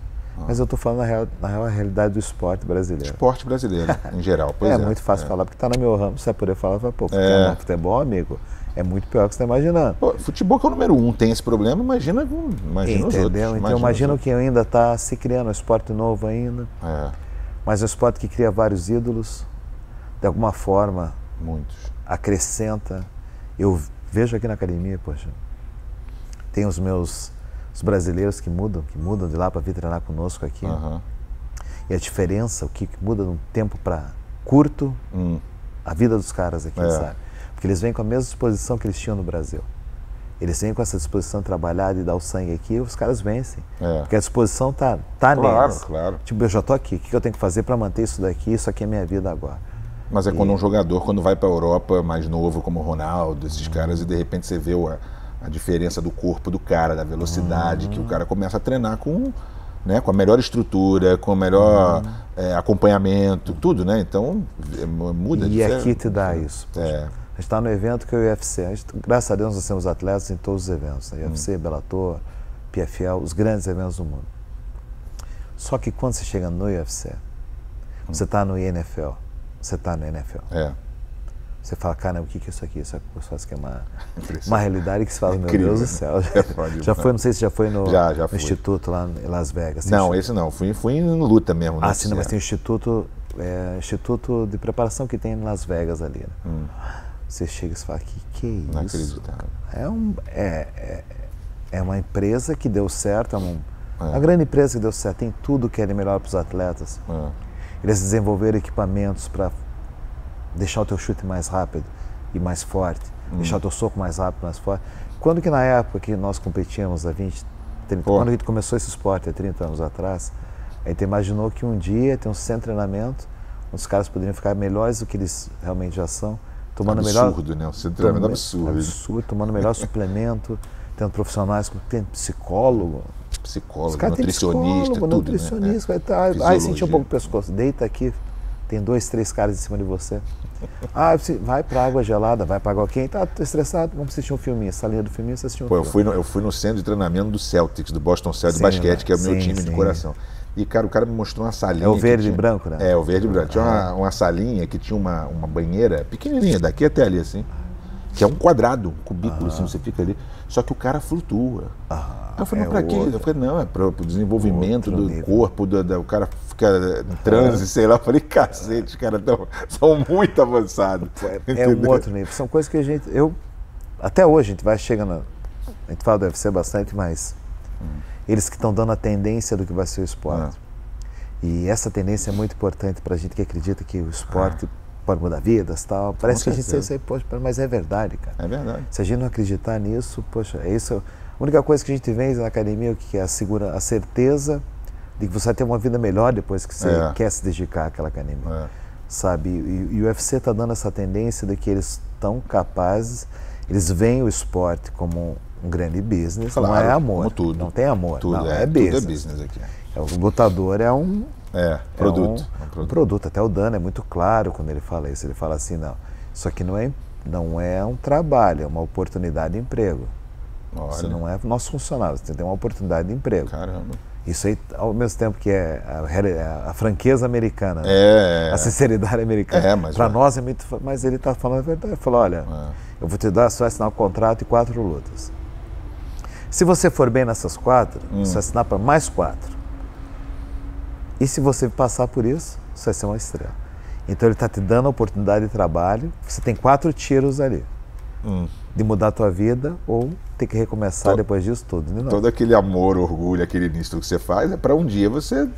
Mas eu estou falando na real realidade do esporte brasileiro. Esporte brasileiro, em geral. Pois é muito fácil falar, porque está no meu ramo, você vai poder falar, pô, futebol, amigo, é muito pior do que você está imaginando. Pô, futebol que é o número 1, tem esse problema, imagina os outros. Então imagina que ainda está se criando um esporte novo ainda, mas é um esporte que cria vários ídolos. de alguma forma, muitos, acrescenta. Eu vejo aqui na academia, poxa, tem os brasileiros que mudam de lá para vir treinar conosco aqui. E a diferença, o que muda de um tempo para curto, a vida dos caras aqui, sabe? Porque eles vêm com a mesma disposição que eles tinham no Brasil. Eles vêm com essa disposição de trabalhar, de dar o sangue aqui, e os caras vencem. Porque a disposição tá neles. Claro. Tipo, eu já tô aqui, o que eu tenho que fazer para manter isso daqui? Isso aqui é minha vida agora. Mas é quando um jogador, quando vai para a Europa mais novo, como o Ronaldo, esses caras, e de repente você vê a diferença do corpo do cara, da velocidade, que o cara começa a treinar com a melhor estrutura, com o melhor acompanhamento, tudo, né? Então, muda. E aqui te dá isso. A gente está no evento que é o UFC. Graças a Deus nós temos atletas em todos os eventos. Né? UFC, Bellator, PFL, os grandes eventos do mundo. Só que quando você chega no UFC, você está no NFL, você está no NFL. Você fala, cara, o que é isso aqui? Isso é uma realidade que se fala, meu Deus do céu. Já foi, não sei se já foi no Instituto lá em Las Vegas. Não, esse não. Fui em luta mesmo. Sim, não, mas tem o Instituto de preparação que tem em Las Vegas ali. Né? Você chega e fala, que é isso? Não acredito. É uma empresa que deu certo, uma grande empresa que deu certo, tem tudo que é de melhor para os atletas. Eles desenvolveram equipamentos para deixar o teu chute mais rápido e mais forte, deixar o teu soco mais rápido e mais forte. Quando que na época que nós competíamos há 20, 30, quando a gente começou esse esporte há 30 anos atrás, a gente imaginou que um dia ter um centro de treinamento, onde os caras poderiam ficar melhores do que eles realmente já são, tomando absurdo, né? O centro de treinamento é absurdo. Absurdo, tomando melhor suplemento, tendo profissionais, tendo psicólogo, nutricionista, tudo, nutricionista, né? Aí sentiu um pouco o pescoço, deita aqui, tem 2, 3 caras em cima de você. Vai pra água gelada, vai pra água quente, tô estressado, vamos assistir um filminho, salinha do filminho, você assistiu um filme. Eu fui no centro de treinamento do Celtics, do Boston Celtics de basquete, que é o meu time de coração. E, cara, o cara me mostrou uma salinha. É o verde e branco, né? É, o verde e branco. Tinha uma salinha que tinha uma banheira pequenininha, daqui até ali, assim, que é um quadrado, um cubículo, assim, você fica ali. Só que o cara flutua. Eu falei, mas pra quê? Eu falei, não, é pro desenvolvimento do corpo, o cara fica em transe, sei lá. Eu falei, cacete, os caras são muito avançados. É um outro nível. São coisas que até hoje, a gente vai chegando, a gente fala do UFC bastante, mas eles que estão dando a tendência do que vai ser o esporte. E essa tendência é muito importante pra gente que acredita que o esporte pode mudar vidas e tal. Parece que a gente sei isso aí, poxa, mas é verdade, cara. É verdade. Se a gente não acreditar nisso, poxa, é isso. A única coisa que a gente vê na academia que é a certeza de que você vai ter uma vida melhor depois que você quer se dedicar àquela academia. Sabe? E o UFC está dando essa tendência de que eles estão capazes, eles veem o esporte como um grande business, claro, não é amor. Como tudo. Não tem amor, tudo não, é business. Tudo é business aqui. O lutador é um produto. Um produto. Até o Dana é muito claro quando ele fala isso. Ele fala assim, não, isso aqui não é um trabalho, é uma oportunidade de emprego. Olha. Você não é nosso funcionário, você tem uma oportunidade de emprego. Caramba. Isso aí, ao mesmo tempo que é a franqueza americana, né? A sinceridade americana. Para nós é muito... Mas ele está falando a verdade. Ele falou, olha, eu vou te dar, você vai assinar um contrato e 4 lutas. Se você for bem nessas 4, você vai assinar para mais 4. E se você passar por isso, você vai ser uma estrela. Então ele está te dando a oportunidade de trabalho, você tem 4 tiros ali. De mudar a tua vida ou ter que recomeçar depois disso tudo. Né? Todo aquele amor, orgulho, aquele início que você faz é para um dia você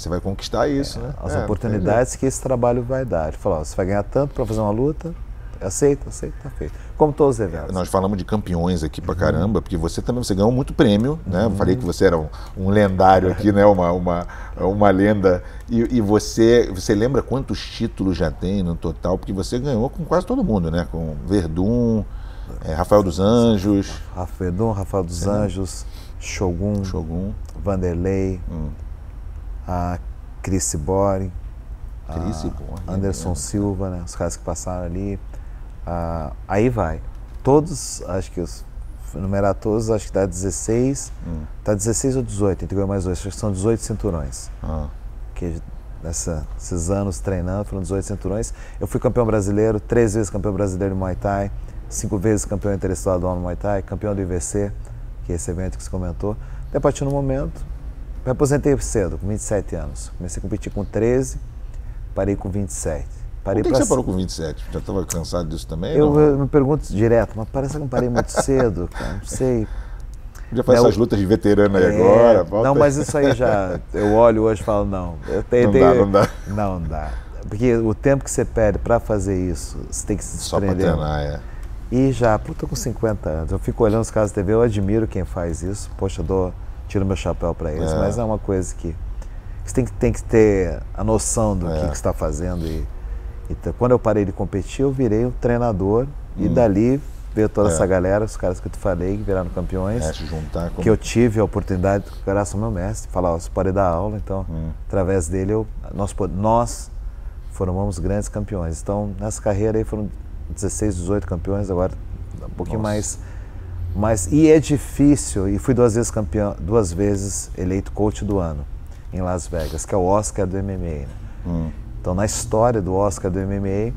vai conquistar isso. Né? As oportunidades que esse trabalho vai dar. Ele falou, você vai ganhar tanto para fazer uma luta, aceita, tá feito. Como todos os eventos. Nós falamos de campeões aqui pra caramba, porque você também ganhou muito prêmio, né? Eu falei que você era um lendário aqui, né? Uma lenda. E você lembra quantos títulos já tem no total? Porque você ganhou com quase todo mundo, né? Com Werdum, Rafael dos Anjos. Werdum, Rafael dos Anjos, Shogun, Vanderlei, Chris Bori, Anderson Silva, né? Os caras que passaram ali. Aí vai. Todos, acho que numerar todos, acho que dá 16. Tá 16 ou 18, a gente ganhou mais 2, acho que são 18 cinturões. Que nesses anos treinando, foram 18 cinturões. Eu fui campeão brasileiro, 3 vezes campeão brasileiro de Muay Thai, 5 vezes campeão interestadual no Muay Thai, campeão do IVC, que é esse evento que você comentou. Até a partir do momento, me aposentei cedo, com 27 anos. Comecei a competir com 13, parei com 27. Parei. Por que você parou com 27? Já estava cansado disso também? Eu me pergunto direto, mas parece que eu não parei muito cedo, cara, não sei. Já faz essas lutas de veterano aí agora. Não, mas isso aí já, eu olho hoje e falo, não. Não dá. Não dá. Porque o tempo que você perde para fazer isso, você tem que se desprender. Só para treinar, E já, tô com 50 anos, eu fico olhando os caras de TV, eu admiro quem faz isso. Poxa, tiro meu chapéu para eles, mas é uma coisa que você tem que ter a noção do que você está fazendo. Então, quando eu parei de competir, eu virei um treinador e dali veio toda essa galera, os caras que eu te falei, que viraram campeões, se juntar com... que eu tive a oportunidade, graças ao meu mestre, falar, você pode dar aula, então, através dele, nós formamos grandes campeões. Então, nessa carreira aí foram 16, 18 campeões, agora um pouquinho mais. E é difícil, e fui 2 vezes campeão, 2 vezes eleito coach do ano em Las Vegas, que é o Oscar do MMA. Né? Então, na história do Oscar do MMA,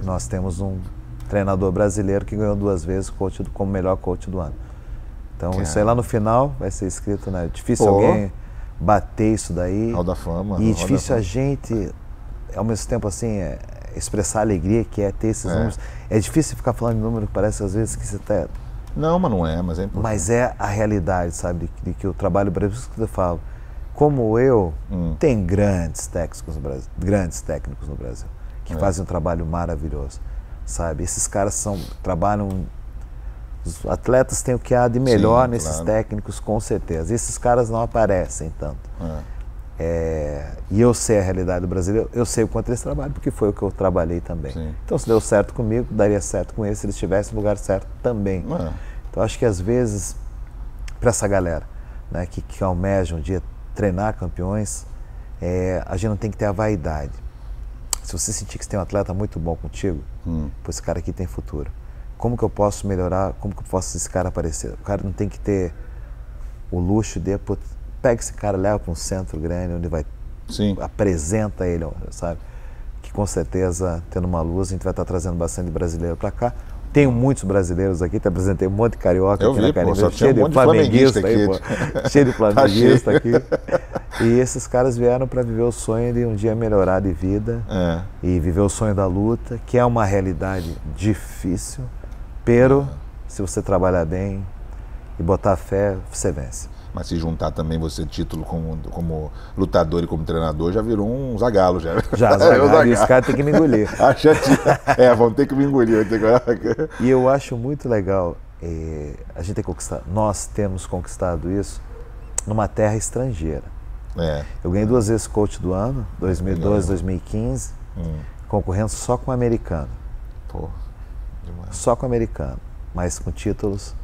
nós temos um treinador brasileiro que ganhou 2 vezes como melhor coach do ano. Então, isso aí lá no final vai ser escrito, né? Difícil alguém bater isso daí. Hall da Fama. E difícil a gente, ao mesmo tempo, assim, expressar a alegria que é ter esses números. É difícil ficar falando de número que parece às vezes que você está... Não, mas não é, mas é importante. Mas é a realidade, sabe, de que o trabalho brasileiro, que eu falo, como eu, tem grandes técnicos no Brasil, que fazem um trabalho maravilhoso, sabe? Esses caras trabalham, os atletas têm o que há de melhor nesses técnicos, com certeza. Esses caras não aparecem tanto. E eu sei a realidade do brasileiro, eu sei o quanto eles trabalham, porque foi o que eu trabalhei também. Então, se deu certo comigo, daria certo com eles, se eles estivessem no lugar certo também. Então, acho que às vezes, para essa galera, né, que almeja um dia treinar campeões, a gente não tem que ter a vaidade. Se você sentir que você tem um atleta muito bom contigo, pô, esse cara aqui tem futuro. Como que eu posso melhorar? Como que eu posso esse cara aparecer? O cara não tem que ter o luxo de... Pega esse cara, leva para um centro grande, onde vai, apresenta ele, sabe? Que com certeza, tendo uma luz, a gente vai estar trazendo bastante brasileiro para cá. Tenho muitos brasileiros aqui, te apresentei um monte de carioca aqui na academia, cheio de flamenguista aí, pô. Cheio de flamenguista aqui. E esses caras vieram para viver o sonho de um dia melhorar de vida e viver o sonho da luta, que é uma realidade difícil, pero se você trabalhar bem e botar fé, você vence. Mas se juntar também você, título como lutador e como treinador, já virou um zagalo. Já, zagalo, e os caras têm que me engolir. Vão ter que me engolir. E eu acho muito legal, a gente nós temos conquistado isso numa terra estrangeira. Eu ganhei 2 vezes coach do ano, 2012, 2015, concorrendo só com o americano. Só com o americano, mas com títulos...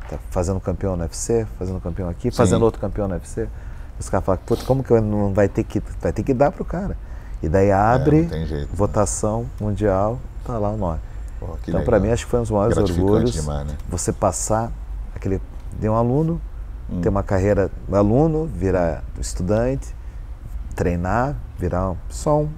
Tá fazendo campeão no UFC, fazendo campeão aqui, fazendo outro campeão no UFC. Os caras falam, pô, como que não vai ter que dar pro cara? E daí abre votação mundial, tá lá o nome. Então, para mim, acho que foi um dos maiores orgulhos demais, né? Você passar de um aluno, ter uma carreira de aluno, virar estudante, treinar, virar só um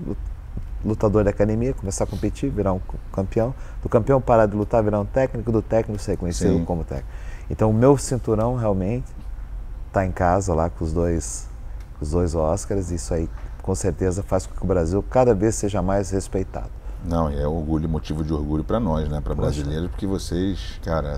lutador da academia, começar a competir, virar um campeão. Do campeão parar de lutar, virar um técnico, do técnico ser reconhecido como técnico. Então, o meu cinturão realmente está em casa lá com os dois Oscars, e isso aí com certeza faz com que o Brasil cada vez seja mais respeitado. Não, é orgulho, motivo de orgulho para nós, né, para brasileiros, porque vocês, cara,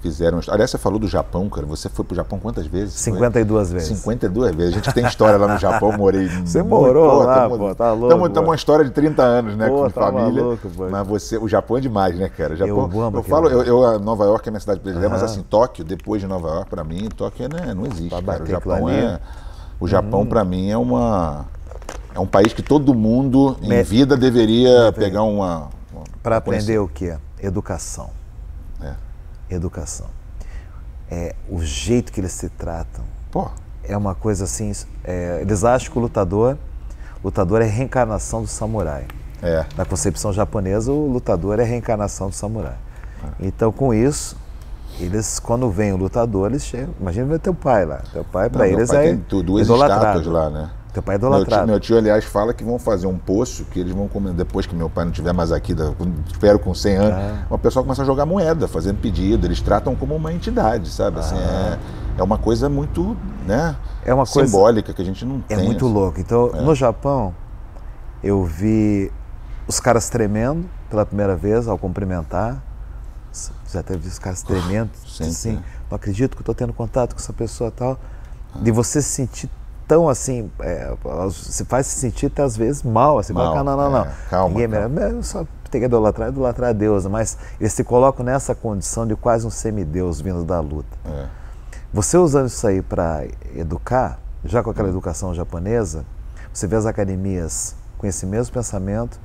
fizeram... Aliás, você falou do Japão, cara. Você foi pro Japão quantas vezes? 52 vezes. 52 vezes. A gente tem história lá no Japão, morei... Você morou lá, pô, tá louco. Estamos uma história de 30 anos, né, com família. Louco, pô. Mas o Japão é demais, né, cara? Japão, Nova York é minha cidade predileta, mas assim, Tóquio, depois de Nova York, pra mim, Tóquio não existe, cara. O Japão, pra mim, é um país que todo mundo, em vida, deveria pegar uma para aprender o quê? Educação. Educação. O jeito que eles se tratam. É uma coisa assim, eles acham que o lutador é a reencarnação do samurai. Na concepção japonesa, o lutador é a reencarnação do samurai. Então, com isso, eles, quando vem o lutador, eles chegam. Imagina ver teu pai lá. Teu pai, para eles, tem 2 estátuas lá, né? Teu pai é idolatrado. Meu tio, aliás, fala que vão fazer um poço, que eles vão comer, depois que meu pai não estiver mais aqui, espero com 100 anos, uma pessoa começa a jogar moeda, fazendo pedido, eles tratam como uma entidade, sabe? Assim, é uma coisa muito, né, uma simbólica, que a gente não tem. É muito louco. Então, no Japão, eu vi os caras tremendo pela primeira vez ao cumprimentar. Já teve os caras tremendo, assim, não acredito que eu estou tendo contato com essa pessoa e tal. De você se sentir tão assim, se faz se sentir até às vezes mal, assim, não. Calma. Eu só tem que idolatrar a deusa, mas eles se colocam nessa condição de quase um semideus vindo da luta. Você usando isso aí para educar, já com aquela educação japonesa, você vê as academias com esse mesmo pensamento,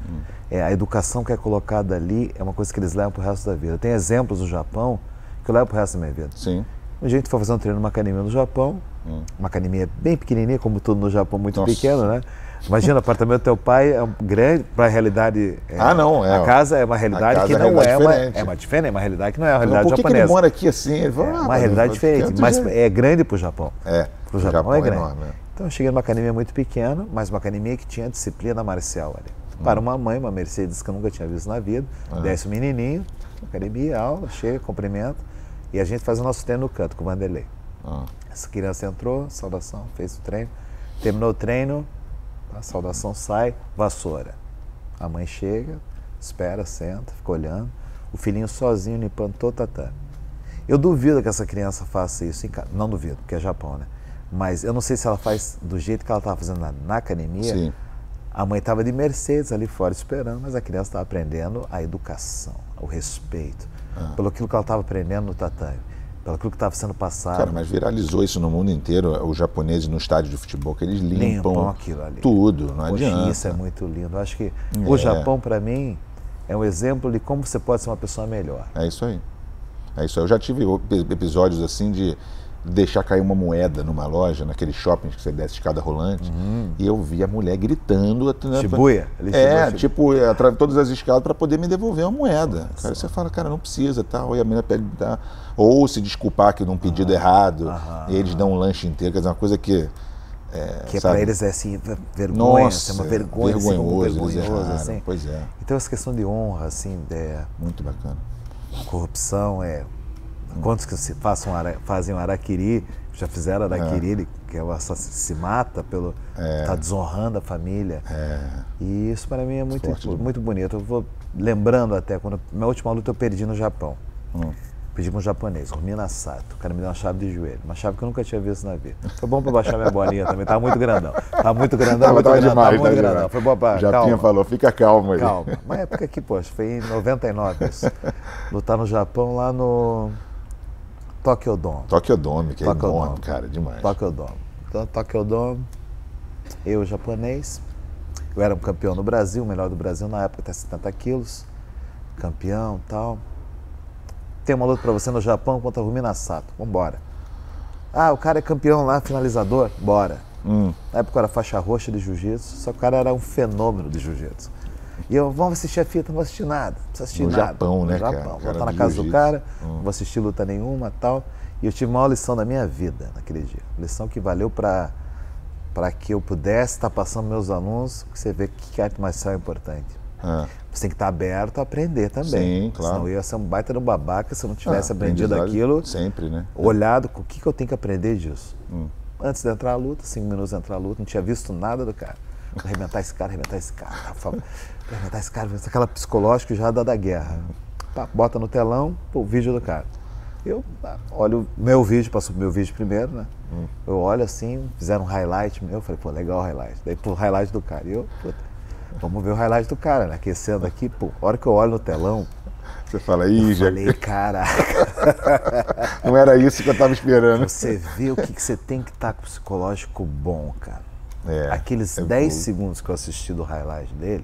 a educação que é colocada ali é uma coisa que eles levam para o resto da vida. Tem exemplos do Japão que eu levo para o resto da minha vida. Sim. Um dia a gente foi fazer um treino numa academia no Japão, uma academia bem pequenininha, como tudo no Japão, muito pequeno, né? Imagina, o apartamento do teu pai é grande, para a realidade... A casa é uma realidade que não é uma realidade que não é a realidade japonesa. Por que ele mora aqui assim? Ele fala, uma realidade diferente, mas é grande para o Japão. Para o Japão é grande. Enorme, Então eu cheguei numa academia muito pequena, mas uma academia que tinha disciplina marcial ali. Para uma mãe, uma Mercedes que eu nunca tinha visto na vida, desce o menininho, academia, aula, chega, cumprimenta, e a gente faz o nosso treino no canto com o Vanderlei. Essa criança entrou, saudação, fez o treino, terminou o treino, a saudação sai, vassoura. A mãe chega, espera, senta, fica olhando, o filhinho sozinho limpando todo o tatame. Eu duvido que essa criança faça isso em casa, não duvido, porque é Japão, né? Mas eu não sei se ela faz do jeito que ela estava fazendo na academia. Sim. A mãe estava de Mercedes ali fora esperando, mas a criança estava aprendendo a educação, o respeito, pelo aquilo que ela estava aprendendo no tatame, pelo aquilo que estava sendo passado. Cara, mas viralizou isso no mundo inteiro, os japoneses no estádio de futebol, que eles limpam aquilo ali. Tudo, não adianta. Isso é muito lindo. Eu acho que o Japão, para mim, é um exemplo de como você pode ser uma pessoa melhor. É isso aí. Eu já tive episódios assim de deixar cair uma moeda numa loja, naquele shopping que você desce escada rolante, e eu vi a mulher gritando. Shibuya? Todas as escadas para poder me devolver uma moeda. Cara, você fala, cara, não precisa, tal, e a mulher pede, ou se desculpar que num pedido errado, e eles dão um lanche inteiro, quer dizer, uma coisa que... para eles é assim, vergonha, Nossa, uma vergonha, vergonhoso assim. Pois é. Então essa questão de honra, assim, muito bacana. Corrupção, quantos que fazem um araquiri, já fizeram araquiri, que se mata pelo... Está desonrando a família. E isso para mim é muito bonito. Eu vou lembrando até, quando minha última luta eu perdi no Japão. Pedi para um japonês, o Minasato. O cara me deu uma chave de joelho, uma chave que eu nunca tinha visto na vida. Foi bom para baixar minha bolinha também, estava muito grandão. Tava demais. Foi bom para... Japinha falou, fica calmo aí. Calma. Uma época que, poxa, foi em 99 isso. Lutar no Japão, lá no... Tokyo Dome, que é enorme, cara, demais. Tokyo Dome. Então, Tokyo Dome, eu japonês, eu era um campeão no Brasil, o melhor do Brasil na época, até 70 quilos, campeão e tal. Tem uma luta pra você no Japão contra o Minasato, vambora. O cara é campeão lá, finalizador, bora. Na época eu era faixa roxa de jiu-jitsu, só que o cara era um fenômeno de jiu-jitsu. E eu, vamos assistir a fita, não vou assistir nada, não precisa assistir nada. Japão, né, cara? Vou estar na casa do cara, não vou assistir luta nenhuma e tal. E eu tive a maior lição da minha vida naquele dia. Lição que valeu para que eu pudesse estar passando meus alunos, porque você vê que arte marcial é importante. Você tem que estar aberto a aprender também. Sim, claro. Senão eu ia ser um baita de um babaca se eu não tivesse aprendido aquilo. Sempre, né? Olhado com o que eu tenho que aprender disso. Antes de entrar a luta, 5 minutos de entrar a luta, não tinha visto nada do cara. Arrebentar esse cara, arrebentar esse cara, aquela psicológica já da guerra. Bota no telão, o vídeo do cara. Eu olho o meu vídeo, passo o meu vídeo primeiro, né? Eu olho assim, fizeram um highlight meu, falei, pô, legal o highlight. Daí pro highlight do cara. E eu, vamos ver o highlight do cara, né? Aquecendo aqui, pô, a hora que eu olho no telão, você fala, já... falei, caraca. Não era isso que eu tava esperando. Você vê o que você tem que estar com o psicológico bom, cara. Aqueles 10 segundos que eu assisti do highlight dele,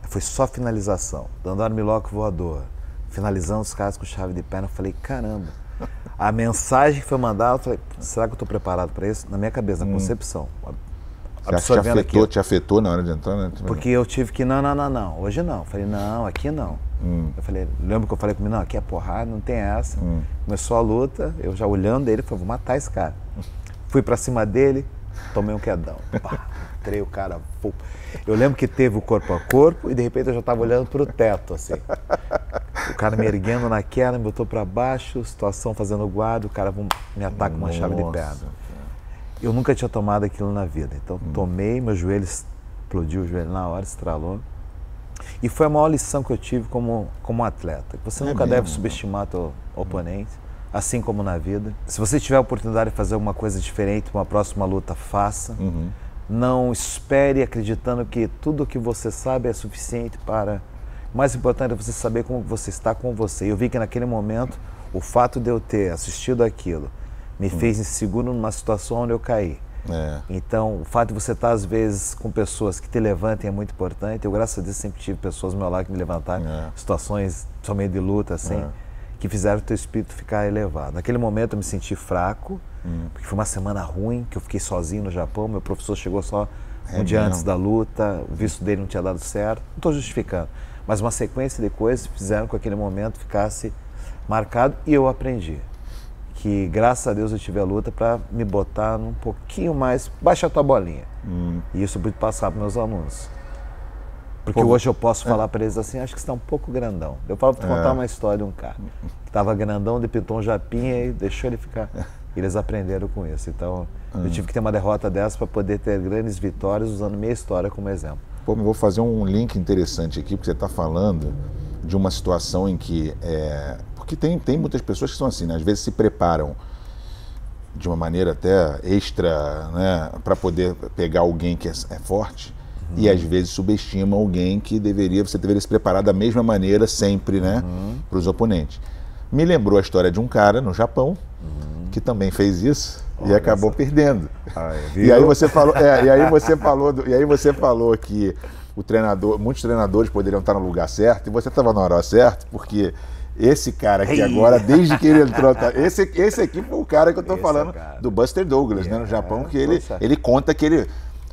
foi só finalização, dando armlock voador, finalizando os caras com chave de perna. Eu falei, caramba, a mensagem que foi mandada, eu falei, será que eu estou preparado para isso? Na minha cabeça, na concepção. Te afetou na hora de entrar, né? Porque eu tive que, não, hoje não. Eu falei, não, aqui não. Eu falei, lembra que eu falei comigo, não, aqui é porrada, não tem essa. Começou a luta, eu já olhando ele, falei, vou matar esse cara. Fui para cima dele, tomei um quedão. Entrei o cara. Pô. Eu lembro que teve o corpo a corpo e de repente eu já estava olhando para o teto, assim. O cara me erguendo na queda, me botou para baixo, situação fazendo guarda, o cara me ataca com uma chave de perna. Eu nunca tinha tomado aquilo na vida. Então tomei, meu joelho explodiu, o joelho na hora, estralou. E foi a maior lição que eu tive como atleta. Você nunca deve subestimar teu oponente, assim como na vida. Se você tiver a oportunidade de fazer alguma coisa diferente, uma próxima luta, faça. Não espere acreditando que tudo o que você sabe é suficiente para... O mais importante é você saber como você está com você. Eu vi que naquele momento, o fato de eu ter assistido aquilo me fez inseguro numa situação onde eu caí. Então, o fato de você estar, às vezes, com pessoas que te levantem é muito importante. Eu, graças a Deus, sempre tive pessoas ao meu lado que me levantaram, situações, somente de luta, assim, que fizeram o teu espírito ficar elevado. Naquele momento eu me senti fraco, porque foi uma semana ruim, que eu fiquei sozinho no Japão. Meu professor chegou só um dia antes da luta, o visto dele não tinha dado certo. Não estou justificando, mas uma sequência de coisas fizeram com que aquele momento ficasse marcado, e eu aprendi que, graças a Deus, eu tive a luta para me botar um pouquinho mais, baixa a tua bolinha. E isso eu pude passar para meus alunos. Porque hoje eu posso falar para eles assim, acho que você está um pouco grandão. Eu falo para contar uma história de um cara que estava grandão, de pintou um japinha e deixou ele ficar. Eles aprenderam com isso. Então, eu tive que ter uma derrota dessa para poder ter grandes vitórias usando minha história como exemplo. Pô, eu vou fazer um link interessante aqui, porque você está falando de uma situação em que... Porque tem muitas pessoas que são assim, né? Às vezes se preparam de uma maneira até extra, né? Para poder pegar alguém que é forte, e às vezes subestimam alguém que você deveria se preparar da mesma maneira sempre, né? Para os oponentes. Me lembrou a história de um cara no Japão que também fez isso e acabou perdendo. E aí você falou, e aí você falou que muitos treinadores poderiam estar no lugar certo, e você estava na hora certa, porque esse cara aqui agora, desde que ele entrou... Esse aqui foi o cara que eu estou falando, do Buster Douglas, né, no Japão, que ele conta que ele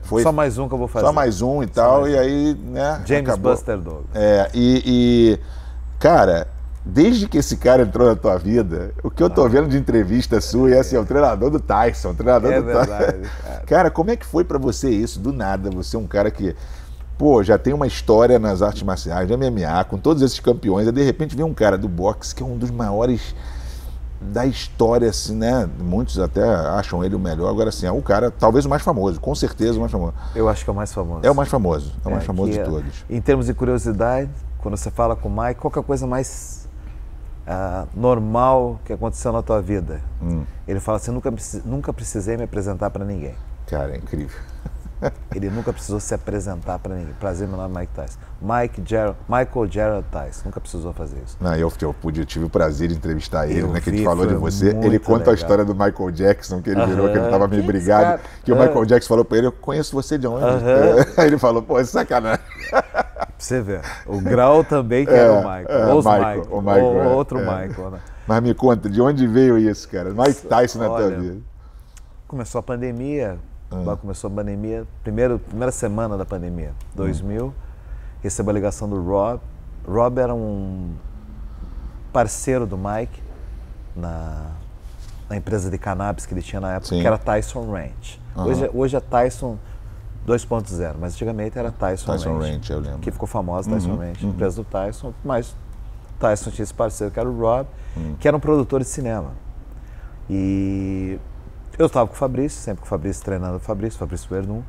foi... Só mais um que eu vou fazer. Só mais um e tal, e aí, né... James acabou. Buster Douglas. Cara, desde que esse cara entrou na tua vida, o que eu tô vendo de entrevista sua é assim, o treinador do Tyson, verdade, Cara, como é que foi pra você isso, do nada? Você é um cara que... Pô, já tem uma história nas artes marciais, do MMA, com todos esses campeões, e de repente vem um cara do boxe que é um dos maiores da história, assim, né? Muitos até acham ele o melhor. Agora, assim, é o cara, talvez o mais famoso, com certeza o mais famoso. Eu acho que é o mais famoso. É o mais famoso, é o mais famoso de todos. Em termos de curiosidade, quando você fala com o Mike, qual que é a coisa mais normal que aconteceu na tua vida? Ele fala assim, nunca precisei me apresentar para ninguém. Cara, é incrível. Ele nunca precisou se apresentar para ninguém. Prazer, meu nome é Mike Tyson. Michael Gerald Tyson. Nunca precisou fazer isso. Não, eu tive o prazer de entrevistar ele, né? Que ele falou de você. Ele conta legal. A história do Michael Jackson, que ele virou, que ele estava meio brigado. Que o Michael Jackson falou para ele, eu conheço você de onde? Aí ele falou, pô, é sacanagem. Pra você ver. O Grau também que era o Michael. O Michael. Outro Michael, né? Mas me conta, de onde veio isso, cara? Mike Tyson na tua vida. Começou a pandemia. Começou a pandemia, primeira semana da pandemia, 2000, recebo a ligação do Rob. Rob era um parceiro do Mike na empresa de cannabis que ele tinha na época, que era Tyson Ranch. Hoje é Tyson 2.0, mas antigamente era Tyson Ranch, eu lembro. Que ficou famosa, Tyson Ranch, empresa do Tyson, mas Tyson tinha esse parceiro que era o Rob, que era um produtor de cinema. E eu estava com o Fabrício, sempre com o Fabrício treinando o Fabrício Verdun.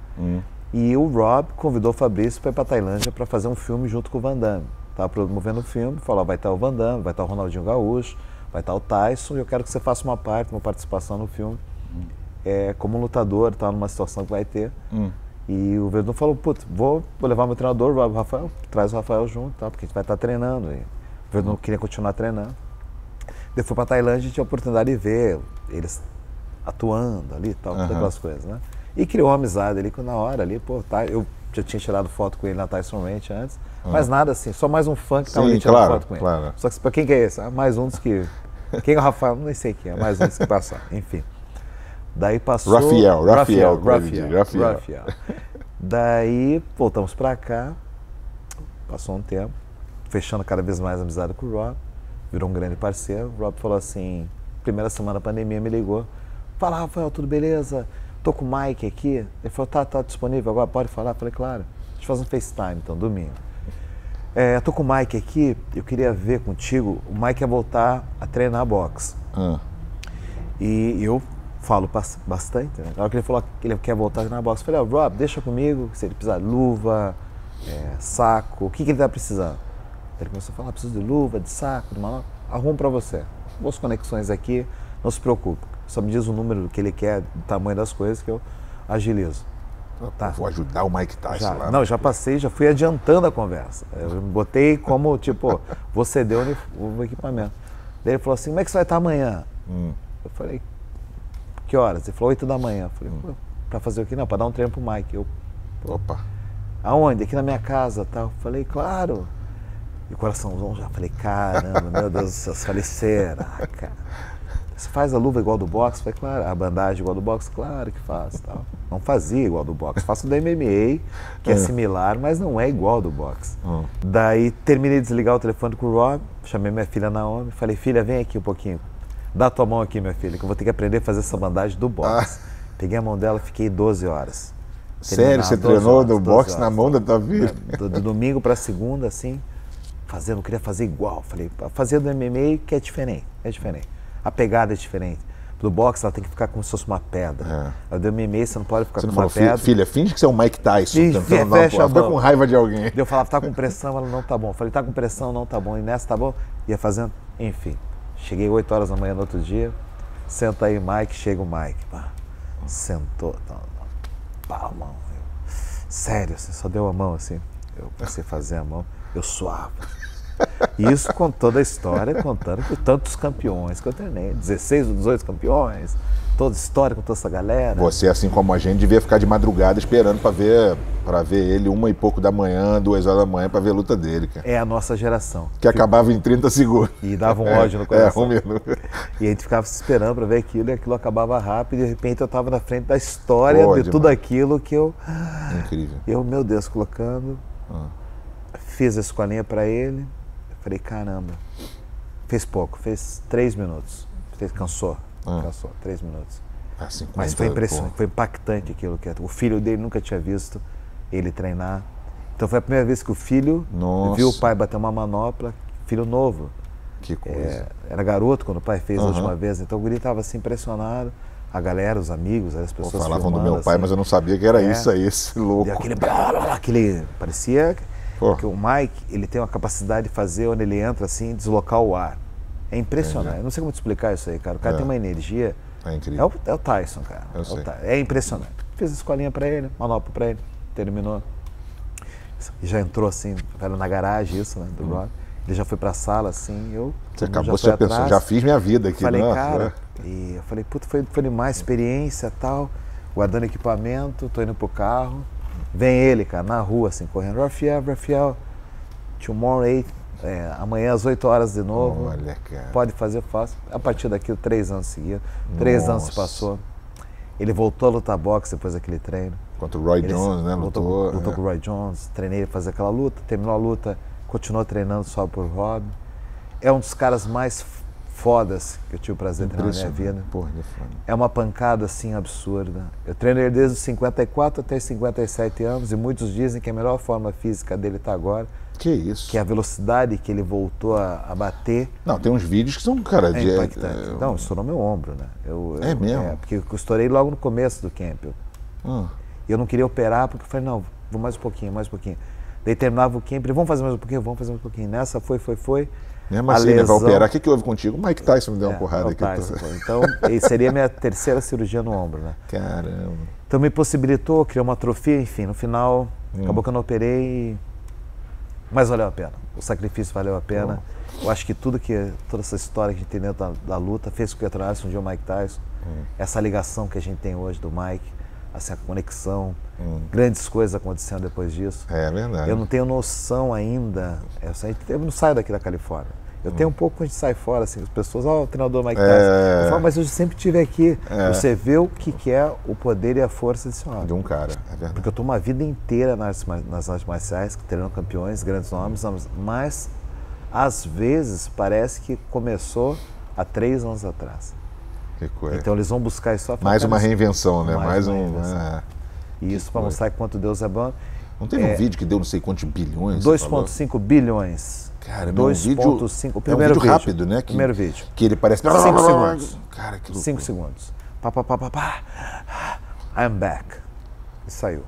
E o Rob convidou o Fabrício para ir para a Tailândia para fazer um filme junto com o Van Damme. Estava promovendo o filme, falou, vai estar o Van Damme, vai estar o Ronaldinho Gaúcho, vai estar o Tyson, e eu quero que você faça uma participação no filme. Como um lutador, tá numa situação que vai ter. E o Verdun falou, putz, vou levar meu treinador, o Rafael, traz o Rafael junto, tá, porque a gente vai estar treinando. E o Verdun queria continuar treinando. Depois foi para a Tailândia e tinha a oportunidade de ver eles atuando ali e tal, todas aquelas coisas, né? E criou uma amizade ali, na hora ali, pô, tá, eu já tinha tirado foto com ele na Tyson Ranch antes, mas nada assim, só mais um fã que estava ali tirando foto com ele. Claro. Só que pra quem que é esse? Mais um dos que... Quem é o Rafael? Não sei quem é, mais um dos que passaram, enfim. Daí passou... Rafael. Daí voltamos pra cá, passou um tempo, fechando cada vez mais amizade com o Rob, virou um grande parceiro. O Rob falou assim, primeira semana da pandemia, me ligou, fala, Rafael, tudo beleza? Tô com o Mike aqui. Ele falou, tá disponível agora, pode falar? Eu falei, claro. Deixa eu fazer um FaceTime, então, domingo. Tô com o Mike aqui, eu queria ver contigo, o Mike ia voltar a treinar boxe. E eu falo bastante, né? Na hora que ele falou que ele quer voltar a treinar boxe, eu falei, Rob, deixa comigo, se ele precisar de luva, saco, o que ele está precisando? Ele começou a falar, preciso de luva, de saco, de manopla, arrumo para você. Boas conexões aqui, não se preocupe. Só me diz o número que ele quer, o tamanho das coisas que eu agilizo. Tá. Vou ajudar o Mike Tyson lá. Não, já passei, já fui adiantando a conversa. Eu me botei como, tipo, vou ceder o equipamento. Daí ele falou assim, como é que você vai estar amanhã? Eu falei, que horas? Ele falou, 8 da manhã. Eu falei, pra fazer o quê? Não, pra dar um treino pro Mike. Opa. Aonde? Aqui na minha casa, tal. Eu falei, claro. E o coraçãozão já, falei, caramba, meu Deus do céu. Eu falei, será, cara? Você faz a luva igual do boxe? Eu falei, claro. A bandagem igual do boxe? Claro que faz, tal. Não fazia igual do boxe. Faço do MMA, que é similar, mas não é igual do boxe. Daí, terminei de desligar o telefone com o Rob, chamei minha filha Naomi, falei, filha, vem aqui um pouquinho. Dá tua mão aqui, minha filha, que eu vou ter que aprender a fazer essa bandagem do boxe. Peguei a mão dela, fiquei 12 horas. Sério? Você treinou no boxe na mão da tua filha? Do domingo para segunda, assim, fazendo, queria fazer igual. Falei, fazer do MMA que é diferente, A pegada é diferente. Do boxe ela tem que ficar como se fosse uma pedra. Do MMA você não pode ficar com uma pedra. Filha, finge que você é o Mike Tyson. Fecha a mão. Tá com raiva de alguém. Eu falava, tá com pressão, ela não tá bom. Falei, tá com pressão, não tá bom. E nessa tá bom? Ia fazendo, enfim. Cheguei 8 horas da manhã no outro dia. Senta aí, Mike, chega o Mike. Sentou, pá, a mão. Sério, você só deu a mão assim. Eu comecei a fazer a mão, eu suava. Isso com toda a história, contando com tantos campeões que eu treinei. 16 ou 18 campeões, toda a história com toda essa galera. Você, assim como a gente, devia ficar de madrugada esperando para ver ele 1 e pouco da manhã, 2 horas da manhã, para ver a luta dele, cara. É a nossa geração. Que acabava em 30 segundos. E dava um ódio no coração. 1 minuto. E a gente ficava esperando para ver aquilo, e aquilo acabava rápido, e de repente eu estava na frente da história de tudo aquilo que eu... Incrível. Eu, meu Deus, colocando... Fiz a escolinha para ele. Falei, caramba, fez pouco, fez 3 minutos, cansou, 3 minutos. Mas foi impressionante, foi impactante aquilo que o filho dele nunca tinha visto ele treinar. Então foi a primeira vez que o filho viu o pai bater uma manopla, filho novo. Que coisa. Era garoto quando o pai fez a última vez, então o guri estava assim impressionado. A galera, os amigos, as pessoas falavam do meu pai, assim, mas eu não sabia que era isso aí, esse louco. Aquele parecia... Porque o Mike, ele tem uma capacidade de fazer, onde ele entra assim, deslocar o ar. É impressionante. Eu não sei como te explicar isso aí, cara. O cara tem uma energia. É incrível. É o Tyson, cara. É impressionante. Fiz a escolinha pra ele, manopla pra ele, terminou. E já entrou assim, era na garagem isso, né, do Rob. Ele já foi pra sala assim, Você acabou, você pensou, já fiz minha vida aqui. Falei, cara, e eu falei, puta, foi demais, experiência e tal, guardando equipamento, tô indo pro carro. Vem ele, cara, na rua, assim, correndo. Rafael, tomorrow 8, amanhã às 8 horas de novo. Olha, cara. Pode fazer, eu faço. A partir daquilo, 3 anos seguidos. 3 anos se passou. Ele voltou a lutar boxe depois daquele treino. Contra o Roy Jones, né? Lutou com o Roy Jones. Treinei ele fazer aquela luta. Terminou a luta, continuou treinando só por Rob. É um dos caras mais fodas que eu tive o prazer de treinar na minha vida. Porra, é uma pancada assim absurda. Eu treino ele desde os 54 até os 57 anos e muitos dizem que a melhor forma física dele está agora. Que isso? Que é a velocidade que ele voltou a bater. Não, tem uns vídeos que são, cara, de... impactante. Não, estourou meu ombro, né? É mesmo? Porque eu estourei logo no começo do camp. E eu não queria operar porque eu falei, não, vou mais um pouquinho. Daí terminava o camp, vamos fazer mais um pouquinho. Nessa foi. Mesmo assim, vai operar. O que houve contigo? O Mike Tyson me deu uma porrada aqui. Tyson, então, seria a minha 3ª cirurgia no ombro, né? Caramba. Então me possibilitou, criou uma atrofia, enfim, no final, acabou que eu não operei, mas valeu a pena. O sacrifício valeu a pena. Eu acho que toda essa história que a gente tem dentro da luta fez com que eu tornasse um dia o Mike Tyson. Essa ligação que a gente tem hoje do Mike, assim, a conexão, grandes coisas acontecendo depois disso. É verdade. Eu não tenho noção ainda, eu não saio daqui da Califórnia. Eu tenho um pouco quando a gente sai fora, assim, as pessoas, o treinador Mike Tyson. Eu falo, mas eu sempre estive aqui. Você vê o que é o poder e a força desse homem. De um cara, é verdade. Porque eu estou uma vida inteira nas artes marciais, treinando campeões, grandes nomes, mas às vezes parece que começou há 3 anos atrás. Que coisa. Então eles vão buscar isso só. Mais uma reinvenção, né? Mais uma reinvenção. E isso para mostrar quanto Deus é bom. Não teve um vídeo que deu não sei quantos bilhões? 2,5 bilhões. Cara, 2,5. O primeiro vídeo rápido, né? Primeiro vídeo. Que ele parece... 5 segundos. Cara, que loucura. 5 segundos. I'm back. E saiu.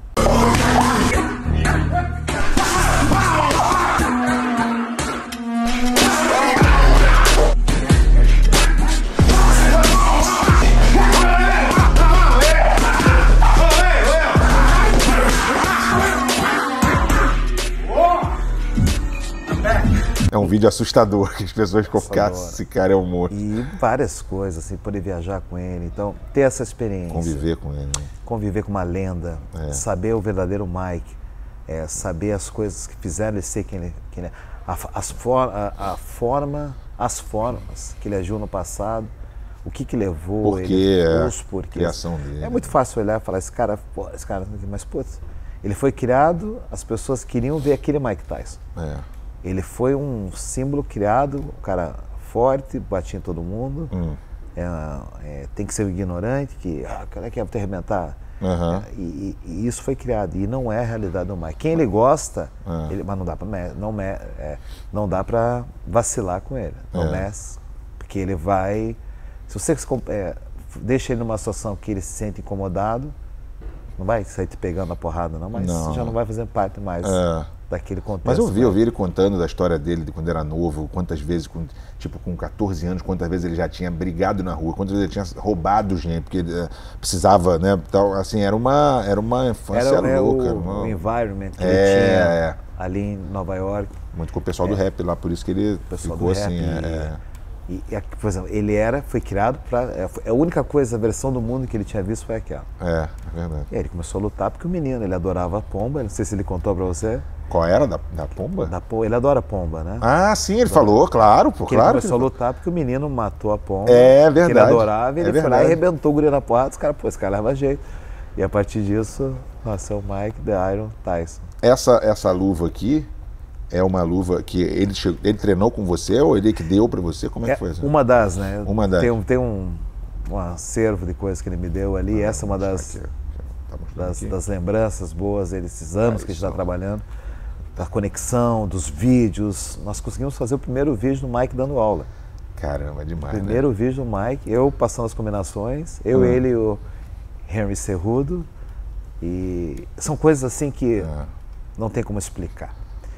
É um vídeo assustador, que as pessoas colocaram, esse cara é um monstro. E várias coisas, assim, poder viajar com ele, então ter essa experiência. Conviver com ele. Né? Conviver com uma lenda, saber o verdadeiro Mike, saber as coisas que fizeram ele ser quem ele é. As formas que ele agiu no passado, o que levou ele, os porquês. Criação dele. É muito fácil olhar e falar, esse cara, mas putz, ele foi criado, as pessoas queriam ver aquele Mike Tyson. Ele foi um símbolo criado, um cara forte, batia em todo mundo, tem que ser um ignorante, que cara quer te arrebentar. E isso foi criado, e não é a realidade do Mike. Quem ele gosta, mas não dá para vacilar com ele, porque ele vai... Se você deixa ele numa situação que ele se sente incomodado, não vai sair te pegando a porrada não, mas já não vai fazer parte mais daquele contexto. Mas eu vi ele contando da história dele, de quando era novo, quantas vezes, com 14 anos, quantas vezes ele já tinha brigado na rua, quantas vezes ele tinha roubado gente, porque precisava, né, tal, assim, era uma infância louca. O environment que ele tinha ali em Nova York. Muito com o pessoal do rap lá, por isso que ele ficou assim. Por exemplo, ele foi criado para... A única coisa, a versão do mundo que ele tinha visto foi aquela. É verdade. E aí ele começou a lutar porque o menino, ele adorava a pomba, não sei se ele contou pra você. Qual era? Da pomba? Ele adora pomba, né? Ah, sim, ele falou, claro, pô, claro. Ele começou a lutar porque o menino matou a pomba. É verdade. Que ele adorava, e ele foi lá e arrebentou o guri na porrada, esse cara leva jeito. E a partir disso, nasceu o Mike The Iron Tyson. Essa luva aqui é uma luva que ele treinou com você ou ele que deu para você? Como é que foi isso? Uma das, né? Uma das. Tem um acervo de coisas que ele me deu ali. Essa é uma das lembranças boas, esses anos que a gente está trabalhando. Da conexão, dos vídeos. Nós conseguimos fazer o primeiro vídeo do Mike dando aula. Caramba, demais. Primeiro vídeo do Mike, eu passando as combinações, ele e o Henry Cerrudo. E são coisas assim que não tem como explicar.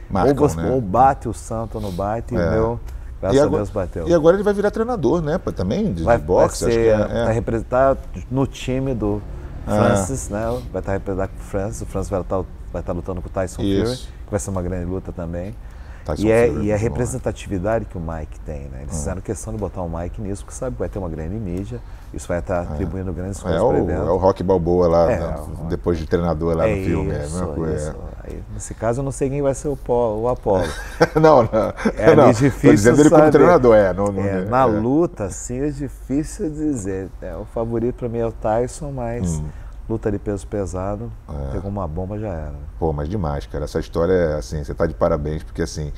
Marcam, ou bate o santo ou não bate, e o meu, graças a Deus, bateu. E agora ele vai virar treinador, né? Também de boxe, acho que vai representar no time do Francis, né? Vai estar representando com o Francis. O Francis vai estar lutando com o Tyson Fury, que vai ser uma grande luta também. E a representatividade que o Mike tem, né? Eles fizeram questão de botar o Mike nisso, porque sabe que vai ter uma grande mídia, isso vai estar atribuindo grandes coisas para ele. É o Rocky Balboa lá, depois de treinador lá no filme. É a mesma coisa. Aí, nesse caso, eu não sei quem vai ser o Apollo. não. É difícil. Tô dizendo ele como treinador, na luta, assim, é difícil dizer. O favorito para mim é o Tyson, mas luta de peso pesado, pegou uma bomba, já era. Pô, mas demais, cara. Essa história é assim, você tá de parabéns, porque assim,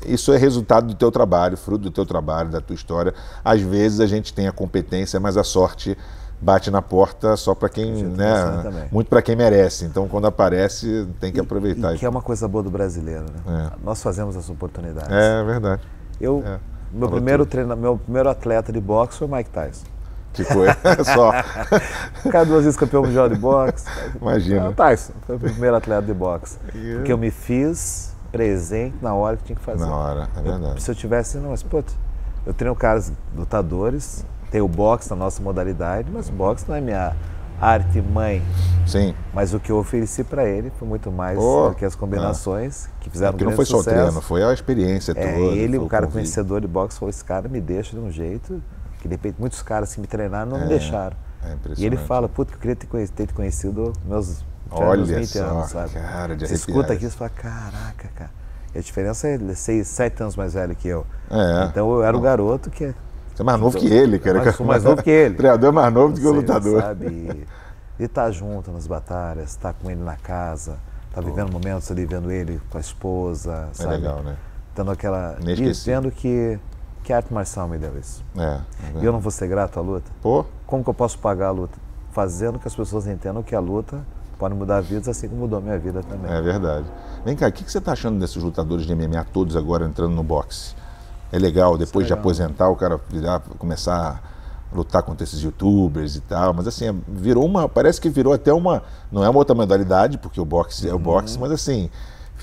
isso é resultado do teu trabalho, fruto do teu trabalho, da tua história. Às vezes a gente tem a competência, mas a sorte bate na porta só para quem, né? Muito para quem merece. Então, quando aparece, tem que aproveitar. E que é uma coisa boa do brasileiro, né? Nós fazemos as oportunidades. É verdade. Meu primeiro atleta de boxe foi o Mike Tyson. Que coisa, só. O cara 2 vezes campeão mundial de boxe. Imagina. O Tyson foi o primeiro atleta de boxe. Porque eu me fiz presente na hora que tinha que fazer. Na hora, é verdade. Se eu tivesse, eu treino caras lutadores, tem o boxe na nossa modalidade, mas o boxe não é minha arte mãe. Sim. Mas o que eu ofereci para ele foi muito mais do que as combinações que fizeram porque não foi só o treino, foi a experiência toda. Ele, o cara conhecedor de boxe, falou, esse cara me deixa de um jeito que de repente muitos caras que me treinaram não me deixaram. E ele fala, puta, que eu queria ter te conhecido meus 20 anos, sabe? Cara, você escuta aqui e fala, caraca, cara. E a diferença é ele 6, 7 anos mais velho que eu. Então eu era o garoto que... Você é mais novo que ele, cara. Eu sou mais novo que ele. O treinador é mais novo do que o lutador. Sabe? E estar junto nas batalhas, estar com ele na casa, estar vivendo momentos ali, vendo ele com a esposa, sabe? É legal, né? Dando aquela... Vendo que a arte marcial me deu isso. E eu não vou ser grato à luta? Como que eu posso pagar a luta? Fazendo que as pessoas entendam que a luta pode mudar vidas, assim como mudou a minha vida também. É verdade. Vem cá, o que você está achando desses lutadores de MMA, todos agora entrando no boxe? É legal, depois de aposentar, o cara começar a lutar contra esses youtubers e tal, mas assim, parece que virou até não é uma outra modalidade, porque o boxe é o boxe, mas assim,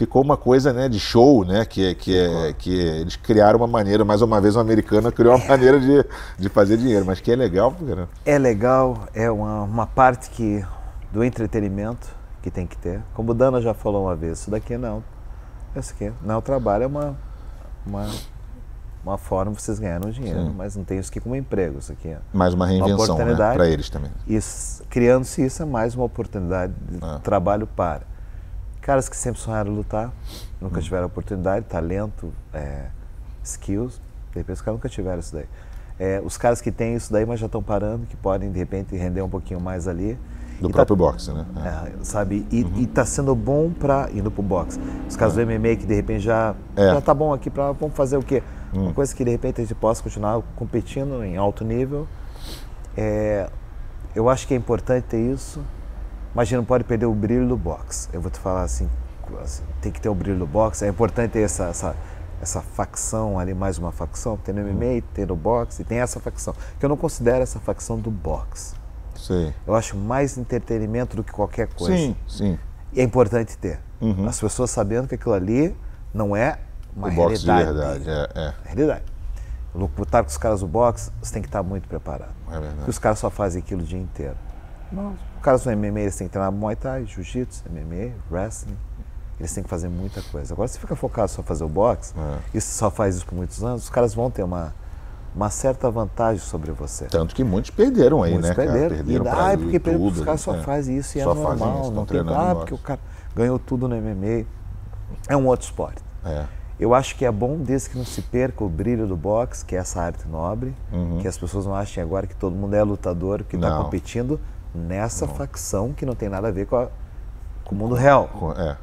ficou uma coisa, né, de show, né, que eles criaram uma maneira, mais uma vez uma americana criou uma maneira de fazer dinheiro, mas que é legal, cara. É legal, é uma parte do entretenimento que tem que ter. Como o Dana já falou uma vez, isso daqui não. Isso aqui não é o trabalho, é uma forma de vocês ganharem dinheiro, sim, mas não tem isso aqui como emprego, isso aqui é mais uma reinvenção, né, para eles também. Criando-se isso é mais uma oportunidade de trabalho para caras que sempre sonharam lutar, nunca tiveram oportunidade, talento, skills, de repente os caras nunca tiveram isso daí. Os caras que têm isso daí, mas já estão parando, que podem de repente render um pouquinho mais ali. Do próprio boxe, né? Sabe? E tá sendo bom para indo pro boxe. Os caras do MMA que de repente já tá bom aqui para vamos fazer o quê? Uma coisa que de repente a gente possa continuar competindo em alto nível. Eu acho que é importante ter isso, mas a gente não pode perder o brilho do boxe. Eu vou te falar assim, tem que ter o brilho do boxe. É importante ter essa facção ali, mais uma facção. Tem no MMA, tem no boxe, e tem essa facção. Que eu não considero essa facção do boxe. Sim. Eu acho mais entretenimento do que qualquer coisa. Sim, sim. E é importante ter. As pessoas sabendo que aquilo ali não é uma realidade. O boxe de verdade, É realidade. Lutar com os caras do boxe, você tem que estar muito preparado. É verdade. Porque os caras só fazem aquilo o dia inteiro. Não, os caras do MMA, eles têm que treinar Muay Thai, Jiu-Jitsu, MMA, Wrestling. Eles têm que fazer muita coisa. Agora, se fica focado só fazer o boxe, e você só faz isso por muitos anos, os caras vão ter uma certa vantagem sobre você. Tanto que muitos perderam aí, muitos né, perderam. cara? Perderam pra porque os caras só fazem isso e só é normal. Isso, não tem porque o cara ganhou tudo no MMA. É um outro esporte. Eu acho que é bom desde que não se perca o brilho do boxe, que é essa arte nobre, que as pessoas não achem agora que todo mundo é lutador, que está competindo nessa facção que não tem nada a ver com o mundo real.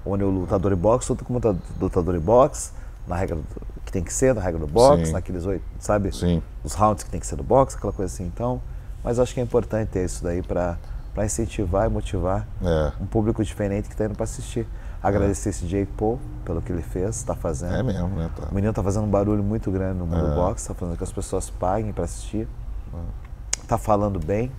Onde o lutador de boxe luta como lutador de boxe, na regra que tem que ser, na regra do boxe, naqueles 8, sabe? Sim. Os rounds que tem que ser do boxe, aquela coisa assim. Então, mas acho que é importante ter isso daí para incentivar e motivar um público diferente que está indo para assistir. Agradecer esse Jake Paul pelo que ele fez, está fazendo. É mesmo, né? O menino está fazendo um barulho muito grande no mundo do boxe, está fazendo que as pessoas paguem para assistir. Está falando bem,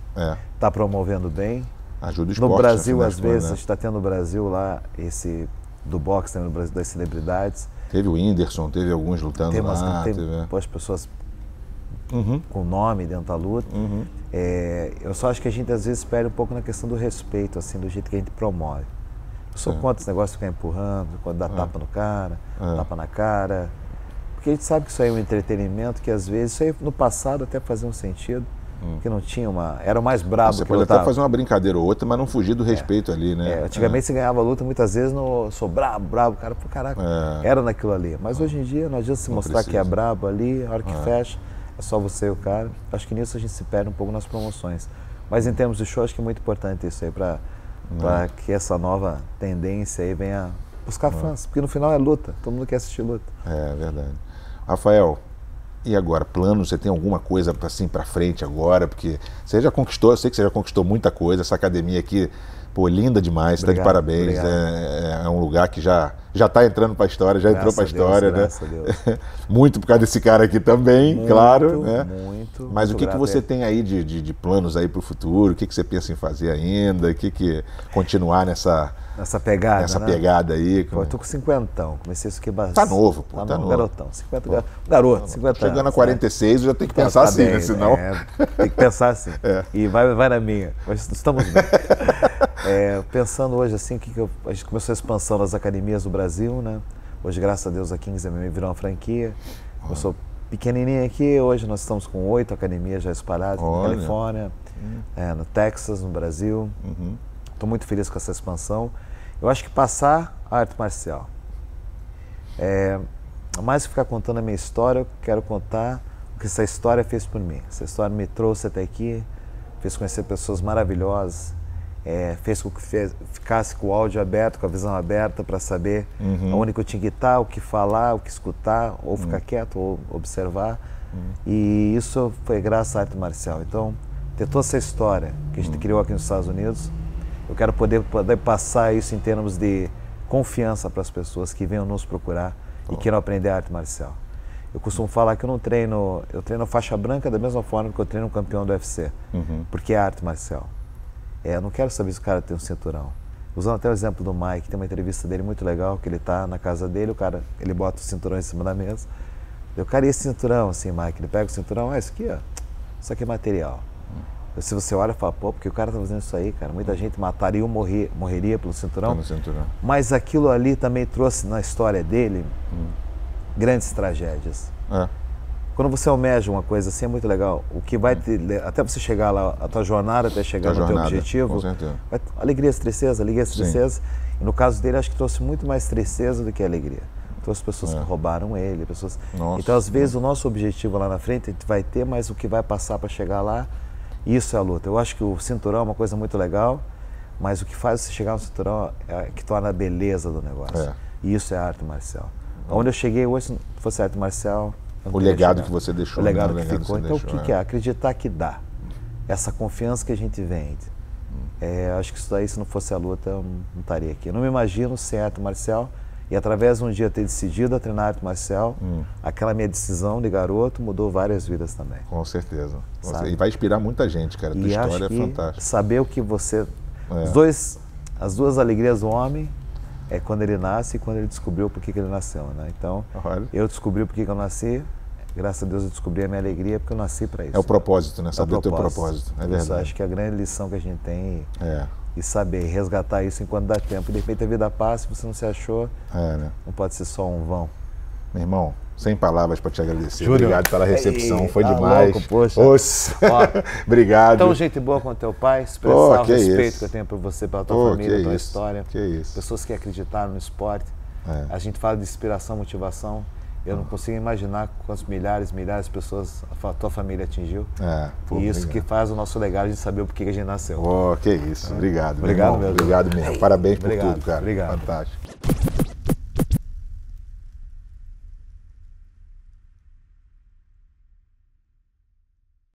está promovendo bem. Ajuda o esporte. No Brasil, às vezes, a gente está tendo no Brasil lá, esse do boxe, tem no Brasil das celebridades. Teve o Whindersson, teve alguns lutando lá. As pessoas com nome dentro da luta. Eu só acho que a gente às vezes perde um pouco na questão do respeito, assim, do jeito que a gente promove. Eu sou contra esse negócio de ficar empurrando, quando dá tapa no cara, tapa na cara. Porque a gente sabe que isso aí é um entretenimento que às vezes, isso aí no passado até fazia um sentido, que não tinha era o mais brabo. Você pode até fazer uma brincadeira ou outra, mas não fugir do respeito ali, né? Antigamente você ganhava luta muitas vezes no sou brabo, cara, pô, caraca, era naquilo ali. Mas hoje em dia não adianta se mostrar que é brabo ali, a hora que fecha, é só você e o cara. Acho que nisso a gente se perde um pouco nas promoções. Mas em termos de show, acho que é muito importante isso aí para que essa nova tendência aí venha buscar fãs, porque no final é luta, todo mundo quer assistir luta. É verdade. Rafael, e agora, plano, você tem alguma coisa assim para frente agora? Porque você já conquistou, eu sei que você já conquistou muita coisa, essa academia aqui, pô, linda demais, está de parabéns. É um lugar que já está entrando para a história, já entrou para a história, né? Muito por causa desse cara aqui também, muito, claro, né? Muito. Mas o que você tem aí de planos aí para o futuro? O que você pensa em fazer ainda? O que continuar nessa pegada, pegada aí? Pô, eu tô com 50, comecei isso aqui bastante. Tá novo, pô, tá novo. Garotão, 50 chegando a 46, já tem que pensar assim, bem, né? Senão... tem que pensar assim. E vai na minha. Mas estamos bem. Pensando hoje assim, a gente começou a expansão das academias do Brasil, né? Hoje, graças a Deus, a Kings MMA virou uma franquia. Começou pequenininha aqui, hoje nós estamos com 8 academias já espalhadas na Califórnia, no Texas, no Brasil. Estou muito feliz com essa expansão. Eu acho que passar a arte marcial. Mais que ficar contando a minha história, eu quero contar o que essa história fez por mim. Essa história me trouxe até aqui, fez conhecer pessoas maravilhosas, fez com que ficasse com o áudio aberto, com a visão aberta para saber onde eu tinha que estar, o que falar, o que escutar, ou ficar quieto, ou observar. E isso foi graças à arte marcial. Então, ter toda essa história que a gente criou aqui nos Estados Unidos, eu quero poder passar isso em termos de confiança para as pessoas que venham nos procurar e queiram aprender a arte marcial. Eu costumo falar que eu treino faixa branca da mesma forma que eu treino um campeão do UFC, porque é arte marcial. Eu não quero saber se o cara tem um cinturão. Usando até o exemplo do Mike, tem uma entrevista dele muito legal, que ele está na casa dele, o cara, ele bota o cinturão em cima da mesa. Eu, cara, e esse cinturão, assim, Mike? Ele pega o cinturão, isso aqui, ó, isso aqui é material. Se você olha e fala, pô, porque o cara tá fazendo isso aí, cara, muita gente mataria ou morreria pelo cinturão. Mas aquilo ali também trouxe na história dele grandes tragédias. Quando você almeja uma coisa assim, é muito legal. O que vai até você chegar lá, a tua jornada até chegar no teu objetivo, alegrias, tristeza, alegrias, tristeza. E no caso dele, acho que trouxe muito mais tristeza do que alegria. Trouxe pessoas que roubaram ele, pessoas. Então, às vezes, o nosso objetivo lá na frente, a gente vai ter, mas o que vai passar para chegar lá, isso é a luta. Eu acho que o cinturão é uma coisa muito legal, mas o que faz você chegar no cinturão é que torna a beleza do negócio. E isso é arte marcial. Onde eu cheguei hoje, se não fosse arte marcial... O legado que você deixou. O legado que ficou. Então, o que é? Acreditar que dá. Essa confiança que a gente vende. Acho que isso daí, se não fosse a luta, eu não estaria aqui. Eu não me imagino sem arte marcial e, através de um dia ter decidido a treinar arte marcial, aquela minha decisão de garoto mudou várias vidas também. Com certeza. E vai inspirar muita gente, cara. A tua história é fantástica. Saber o que você... As duas alegrias do homem é quando ele nasce e quando ele descobriu por que ele nasceu, né? Então, eu descobri por que eu nasci, graças a Deus eu descobri a minha alegria porque eu nasci para isso. É o propósito, né? Saber o teu propósito, é verdade. Isso, acho que é a grande lição que a gente tem e saber resgatar isso enquanto dá tempo. De repente a vida passa, se você não se achou, não pode ser só um vão. Meu irmão, sem palavras para te agradecer. Júlio, obrigado pela recepção, foi demais. Louco, poxa. Obrigado. Tão gente boa com teu pai, expressar o respeito que eu tenho por você, pela tua família, pela tua história. Pessoas que acreditaram no esporte. A gente fala de inspiração, motivação. Eu não consigo imaginar quantos milhares de pessoas a tua família atingiu. E isso que faz o nosso legado de saber o porquê que a gente nasceu. Que isso. Obrigado. Obrigado, meu Obrigado mesmo. Parabéns por tudo, cara. Obrigado. Fantástico.